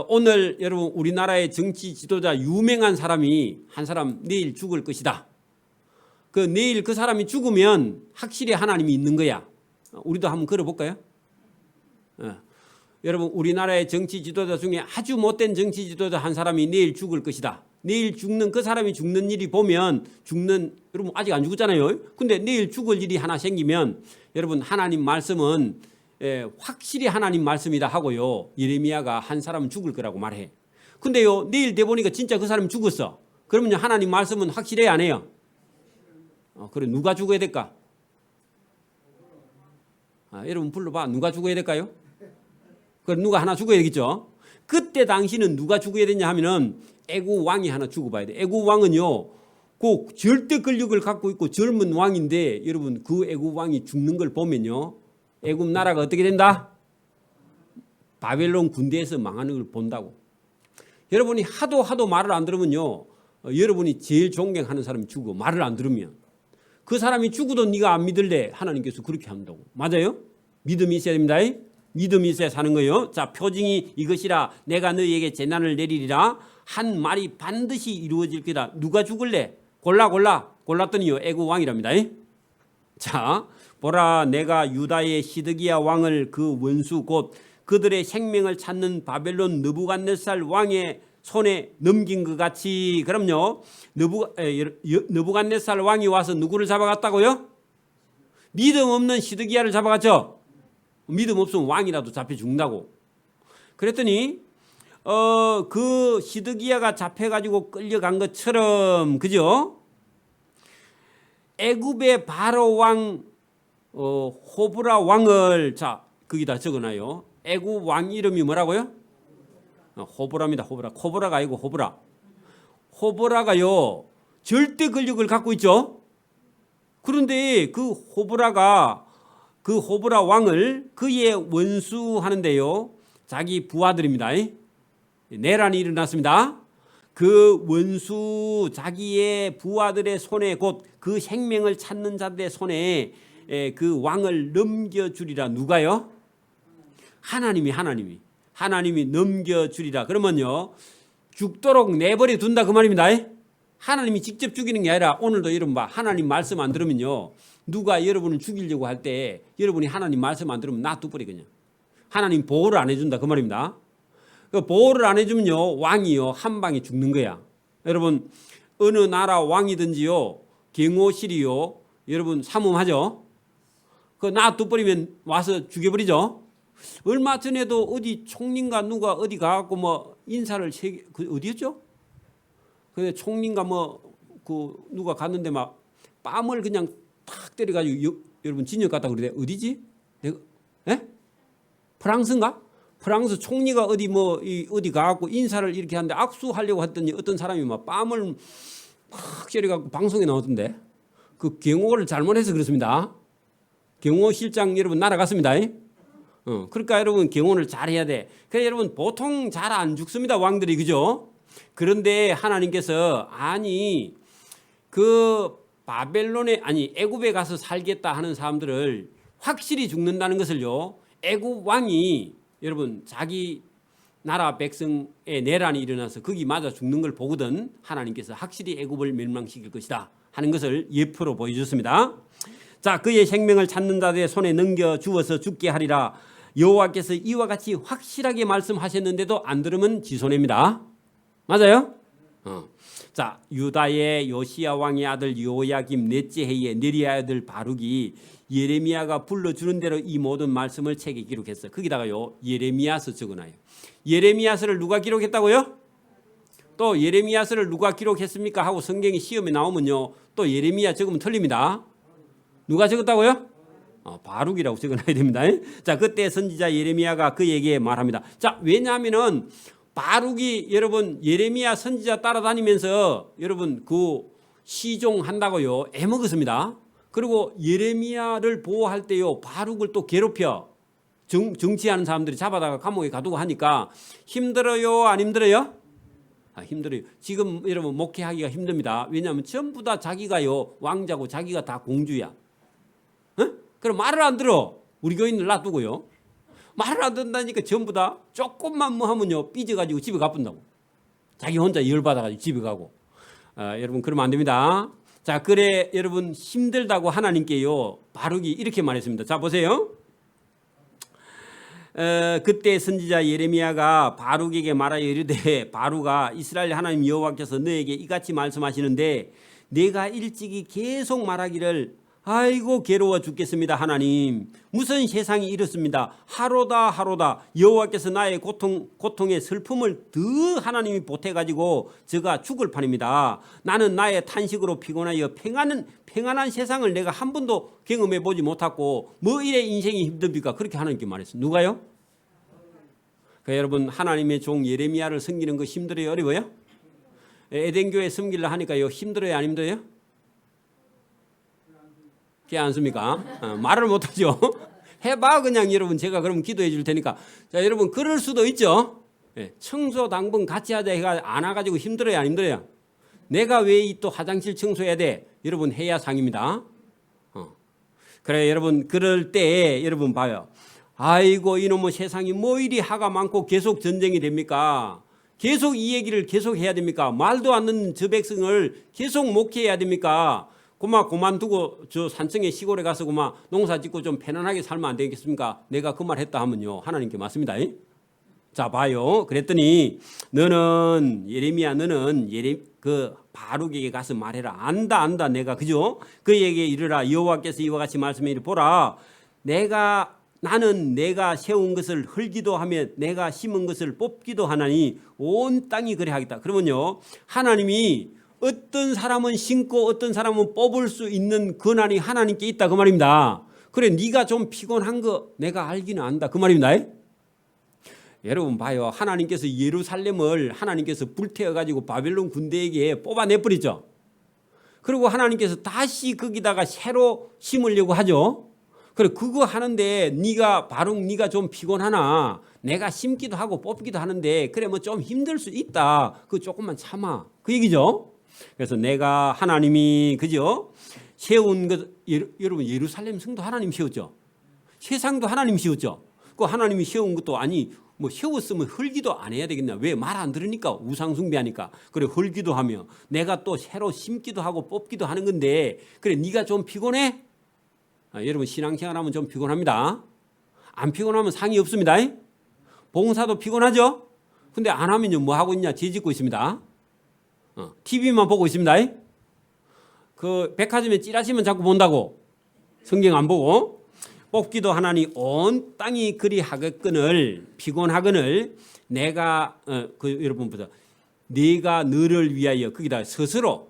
오늘 여러분 우리나라의 정치 지도자 유명한 사람이 한 사람 내일 죽을 것이다. 그 내일 그 사람이 죽으면 확실히 하나님이 있는 거야. 우리도 한번 걸어볼까요? 여러분 우리나라의 정치 지도자 중에 아주 못된 정치 지도자 한 사람이 내일 죽을 것이다. 내일 죽는 그 사람이 죽는 일이 보면 여러분 아직 안 죽었잖아요. 근데 내일 죽을 일이 하나 생기면 여러분 하나님 말씀은 확실히 하나님 말씀이다 하고요. 예레미야가 한 사람은 죽을 거라고 말해. 근데요 내일 돼 보니까 진짜 그 사람이 죽었어. 그러면 하나님 말씀은 확실해야 안 해요? 그래 누가 죽어야 될까? 여러분 불러봐. 누가 죽어야 될까요? 그럼 누가 하나 죽어야 되겠죠. 그때 당시는 누가 죽어야 되냐 하면은 애굽 왕이 하나 죽어봐야 돼. 애굽 왕은요 그 절대 권력을 갖고 있고 젊은 왕인데 여러분 그 애굽 왕이 죽는 걸 보면요 애굽 나라가 어떻게 된다? 바벨론 군대에서 망하는 걸 본다고. 여러분이 하도 말을 안 들으면요, 여러분이 제일 존경하는 사람이 죽어. 말을 안 들으면 그 사람이 죽어도 네가 안 믿을래. 하나님께서 그렇게 한다고. 맞아요? 믿음이 있어야 됩니다. 믿음이 있어야 사는 거예요. 자, 표징이 이것이라. 내가 너희에게 재난을 내리리라. 한 말이 반드시 이루어질 거다. 누가 죽을래? 골랐더니요, 애굽 왕이랍니다. 자, 보라, 내가 유다의 시드기야 왕을 그 원수 곧 그들의 생명을 찾는 바벨론 느부갓네살 왕의 손에 넘긴 것 같이. 그럼요, 느부갓네살 왕이 와서 누구를 잡아갔다고요? 믿음 없는 시드기야를 잡아갔죠. 믿음 없으면 왕이라도 잡혀 죽는다고. 그랬더니 그 시드기야가 잡혀가지고 끌려간 것처럼, 그죠? 애굽의 바로 왕 호브라 왕을, 자, 거기다 적어놔요. 애굽 왕 이름이 뭐라고요? 호브라입니다. 호브라가 아니고 호브라. 호브라가요, 절대 권력을 갖고 있죠. 그런데 그 호브라가 그 호브라 왕을 그의 원수하는데요, 자기 부하들입니다. 내란이 일어났습니다. 그 원수 자기의 부하들의 손에, 곧 그 생명을 찾는 자들의 손에 그 왕을 넘겨주리라. 누가요? 하나님이 넘겨주리라. 그러면요, 죽도록 내버려 둔다 그 말입니다. 하나님이 직접 죽이는 게 아니라, 오늘도 여러분 봐, 하나님 말씀 안 들으면요, 누가 여러분을 죽이려고 할 때 여러분이 하나님 말씀 안 들으면 놔둬버려. 그냥 하나님 보호를 안 해준다 그 말입니다. 그 보호를 안 해주면요, 왕이요 한 방에 죽는 거야. 여러분, 어느 나라 왕이든지요, 경호실이요, 여러분 삼엄하죠. 그 놔둬버리면 와서 죽여버리죠. 얼마 전에도 어디 총리인가 누가 어디 가갖고 뭐 인사를 그 어디였죠? 근데 총리인가 그 누가 갔는데 막 뺨을 그냥 탁 때려가지고 여러분 진역 갔다 그러대. 어디지? 내가 프랑스인가? 프랑스 총리가 어디 가갖고 인사를 이렇게 하는데 악수하려고 했더니 어떤 사람이 막 뺨을 팍 때려갖고 방송에 나오던데. 그 경호를 잘못해서 그렇습니다. 경호실장 여러분 날아갔습니다. 그러니까 여러분 경호를 잘해야 돼. 그래서 여러분 보통 잘 안 죽습니다, 왕들이. 그죠? 그런데 하나님께서 그 바벨론에 애굽에 가서 살겠다 하는 사람들을 확실히 죽는다는 것을요, 애굽 왕이 여러분 자기 나라 백성의 내란이 일어나서 거기 맞아 죽는 걸 보거든 하나님께서 확실히 애굽을 멸망시킬 것이다 하는 것을 예표로 보여줬습니다. 자, 그의 생명을 찾는 자들의 손에 넘겨 주어서 죽게 하리라. 여호와께서 이와 같이 확실하게 말씀하셨는데도 안 들으면 지손해입니다. 맞아요? 자, 유다의 요시야 왕의 아들 요야김 넷째 해에 네리야 아들 바룩이 예레미야가 불러주는 대로 이 모든 말씀을 책에 기록했어요. 거기다가요 예레미야서 적어놔요. 예레미야서를 누가 기록했다고요? 또 예레미야서를 누가 기록했습니까? 하고 성경이 시험에 나오면요, 또 예레미야 적으면 틀립니다. 누가 적었다고요? 바룩이라고 적어놔야 됩니다. 자, 그때 선지자 예레미야가 그에게 말합니다. 자, 왜냐하면은 바룩이 여러분 예레미야 선지자 따라다니면서 여러분 그 시종한다고요 애먹었습니다. 그리고 예레미야를 보호할 때요 바룩을 또 괴롭혀. 정치하는 사람들이 잡아다가 감옥에 가두고 하니까 힘들어요, 안 힘들어요? 힘들어요. 지금 여러분 목회하기가 힘듭니다. 왜냐하면 전부 다 자기가요 왕자고 자기가 다 공주야. 그럼 말을 안 들어. 우리 교인들 놔두고요. 말을 안 듣는다니까 전부 다 조금만 뭐 하면요 삐져가지고 집에 가뿐다고. 자기 혼자 열받아가지고 집에 가고. 여러분 그러면 안 됩니다. 자, 그래 여러분 힘들다고 하나님께요 바룩이 이렇게 말했습니다. 자, 보세요. 그때 선지자 예레미야가 바룩에게 말하여 이르되, 바룩아, 이스라엘 하나님 여호와께서 너에게 이같이 말씀하시는데 내가 일찍이 계속 말하기를 아이고 괴로워 죽겠습니다. 하나님 무슨 세상이 이렇습니다. 하루다 여호와께서 나의 고통의 슬픔을 더 하나님이 보태가지고 제가 죽을 판입니다. 나는 나의 탄식으로 피곤하여 평안한 세상을 내가 한 번도 경험해 보지 못하고 뭐 이래 인생이 힘듭니까? 그렇게 하나님께 말했어요. 누가요? 그러니까 여러분 하나님의 종 예레미야를 섬기는 거 힘들어요, 어려워요? 에덴교회 섬기려 하니까요 힘들어요, 안 힘들어요? 그렇지 않습니까? 말을 못하죠. 해봐 그냥 여러분. 제가 그럼 기도해 줄 테니까. 자 여러분 그럴 수도 있죠. 예, 청소 당번 같이 하자 해가 안 와가지고 힘들어요 안 힘들어요? 내가 왜 이 또 화장실 청소해야 돼? 여러분 해야 상입니다. 그래 여러분 그럴 때 여러분 봐요. 아이고 이놈의 세상이 뭐 이리 하가 많고 계속 전쟁이 됩니까? 계속 이 얘기를 계속 해야 됩니까? 말도 안 듣는 저 백성을 계속 목회해야 됩니까? 그만두고 저 산청의 시골에 가서 농사 짓고 좀 편안하게 살면 안 되겠습니까? 내가 그 말 했다 하면요 하나님께 맞습니다. 자 봐요. 그랬더니 너는 예레미야 너는 그 바룩에게 가서 말해라. 안다 내가 그죠? 그에게 이르라. 여호와께서 이와 같이 말씀해 보라. 나는 내가 세운 것을 헐기도 하며 내가 심은 것을 뽑기도 하나니 온 땅이 그래 하겠다. 그러면요 하나님이 어떤 사람은 심고 어떤 사람은 뽑을 수 있는 권한이 하나님께 있다 그 말입니다. 그래 네가 좀 피곤한 거 내가 알기는 안다 그 말입니다. 여러분 봐요. 하나님께서 예루살렘을 하나님께서 불태워가지고 바벨론 군대에게 뽑아내버리죠. 그리고 하나님께서 다시 거기다가 새로 심으려고 하죠. 그래 그거 하는데 네가 좀 피곤하나 내가 심기도 하고 뽑기도 하는데 그래 뭐 좀 힘들 수 있다. 그거 조금만 참아 그 얘기죠. 그래서 내가 하나님이 그죠 세운 것 여러분 예루살렘 성도 하나님 세웠죠. 세상도 하나님 세웠죠. 그 하나님이 세운 것도 아니 뭐 세웠으면 헐기도 안 해야 되겠나? 왜 말 안 들으니까 우상 숭배하니까 그래 헐기도 하며 내가 또 새로 심기도 하고 뽑기도 하는 건데 그래 네가 좀 피곤해? 여러분 신앙생활하면 좀 피곤합니다. 안 피곤하면 상이 없습니다. 봉사도 피곤하죠. 근데 안 하면요 뭐 하고 있냐? 죄 짓고 있습니다. TV만 보고 있습니다. 그 백화점에 찌라시면 자꾸 본다고 성경 안 보고 뽑기도 하나니 온 땅이 그리 하겠거늘 피곤하거늘 내가 여러분 보자 네가 너를 위하여 거기다 스스로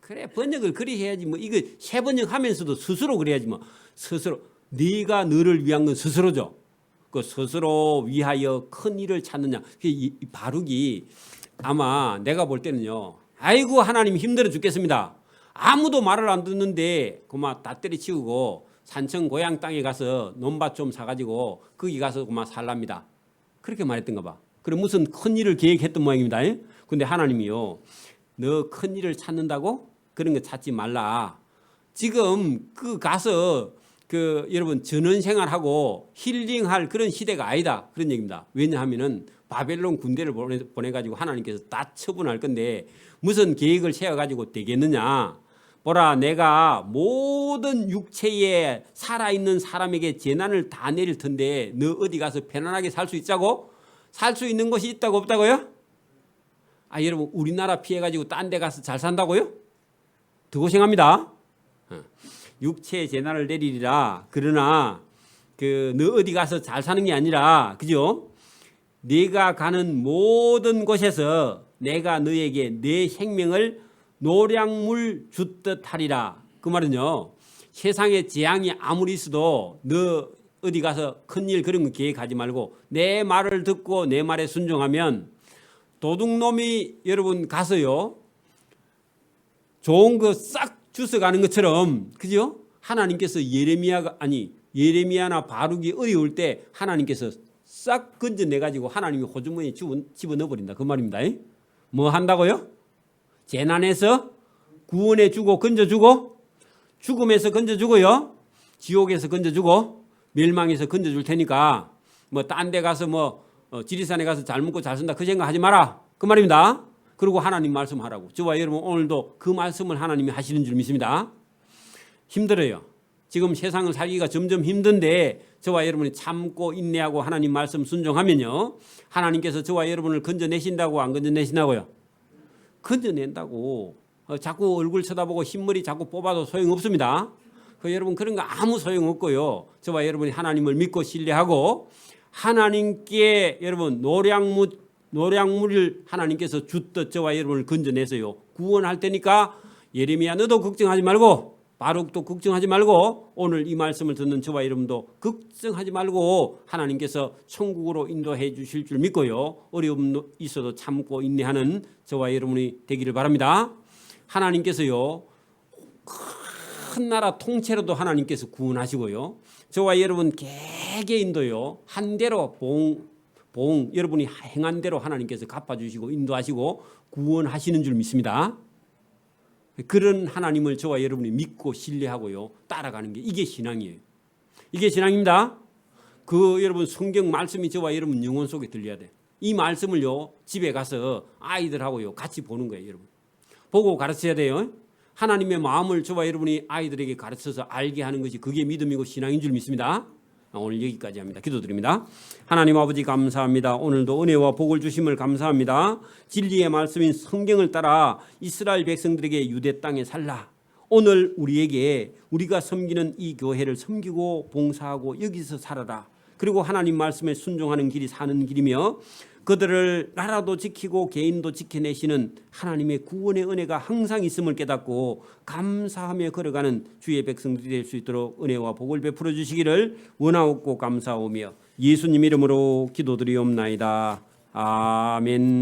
그래 번역을 그리 해야지 뭐 이거 세 번역하면서도 스스로 그래야지 뭐 스스로 네가 너를 위한 건 스스로죠. 그 스스로 위하여 큰 일을 찾느냐 이 바룩이 아마 내가 볼 때는요 아이고 하나님 힘들어 죽겠습니다. 아무도 말을 안 듣는데 그만 다 때려치우고 산청 고향 땅에 가서 논밭 좀 사가지고 거기 가서 그만 살랍니다. 그렇게 말했던가 봐. 그래 무슨 큰 일을 계획했던 모양입니다. 근데 하나님이요 너 큰 일을 찾는다고? 그런 거 찾지 말라. 지금 그 가서 여러분 전원생활하고 힐링할 그런 시대가 아니다. 그런 얘기입니다. 왜냐하면은 바벨론 군대를 보내가지고 하나님께서 다 처분할 건데 무슨 계획을 세워가지고 되겠느냐. 보라 내가 모든 육체에 살아있는 사람에게 재난을 다 내릴 텐데 너 어디 가서 편안하게 살 수 있자고? 살 수 있는 곳이 있다고 없다고요? 여러분 우리나라 피해가지고 딴 데 가서 잘 산다고요? 더 고생합니다. 육체에 재난을 내리리라. 그러나 너 어디 가서 잘 사는 게 아니라 그죠? 네가 가는 모든 곳에서 내가 너에게 내 생명을 노량물 줬듯 하리라. 그 말은요 세상에 재앙이 아무리 있어도 너 어디 가서 큰일 그런 거 계획하지 말고 내 말을 듣고 내 말에 순종하면 도둑놈이 여러분 가서요 좋은 거 싹 주워가는 것처럼 그죠? 하나님께서 예레미야나 바룩이 어려울 때 하나님께서 싹 건져내가지고 하나님이 호주머니에 집어넣어버린다 그 말입니다. 뭐 한다고요? 재난에서 구원해 주고 건져주고 죽음에서 건져주고요 지옥에서 건져주고 멸망에서 건져줄 테니까 뭐 딴 데 가서 지리산에 가서 잘 먹고 잘 산다 그 생각하지 마라 그 말입니다. 그리고 하나님 말씀하라고. 저와 여러분 오늘도 그 말씀을 하나님이 하시는 줄 믿습니다. 힘들어요. 지금 세상을 살기가 점점 힘든데 저와 여러분이 참고 인내하고 하나님 말씀 순종하면요 하나님께서 저와 여러분을 건져내신다고 안 건져내신다고요? 건져낸다고. 자꾸 얼굴 쳐다보고 흰머리 자꾸 뽑아도 소용없습니다. 여러분 그런 거 아무 소용없고요. 저와 여러분이 하나님을 믿고 신뢰하고 하나님께 여러분 노량물을 하나님께서 주듯 저와 여러분을 건져내서요 구원할 테니까 예레미야 너도 걱정하지 말고 바룩도 걱정하지 말고 오늘 이 말씀을 듣는 저와 여러분도 걱정하지 말고 하나님께서 천국으로 인도해 주실 줄 믿고요 어려움 있어도 참고 인내하는 저와 여러분이 되기를 바랍니다. 하나님께서요 큰 나라 통째로도 하나님께서 구원하시고요. 저와 여러분 개개인도요. 한 대로 봉 여러분이 행한 대로 하나님께서 갚아주시고 인도하시고 구원하시는 줄 믿습니다. 그런 하나님을 저와 여러분이 믿고 신뢰하고요. 따라가는 게 이게 신앙이에요. 이게 신앙입니다. 그 여러분 성경 말씀이 저와 여러분 영혼 속에 들려야 돼. 이 말씀을요. 집에 가서 아이들하고요. 같이 보는 거예요, 여러분. 보고 가르쳐야 돼요. 하나님의 마음을 저와 여러분이 아이들에게 가르쳐서 알게 하는 것이 그게 믿음이고 신앙인 줄 믿습니다. 오늘 여기까지 합니다. 기도드립니다. 하나님 아버지 감사합니다. 오늘도 은혜와 복을 주심을 감사합니다. 진리의 말씀인 성경을 따라 이스라엘 백성들에게 유대 땅에 살라. 오늘 우리에게 우리가 섬기는 이 교회를 섬기고 봉사하고 여기서 살아라. 그리고 하나님 말씀에 순종하는 길이 사는 길이며 그들을 나라도 지키고 개인도 지켜내시는 하나님의 구원의 은혜가 항상 있음을 깨닫고 감사하며 걸어가는 주의 백성들이 될 수 있도록 은혜와 복을 베풀어 주시기를 원하옵고 감사하오며 예수님 이름으로 기도드리옵나이다. 아멘.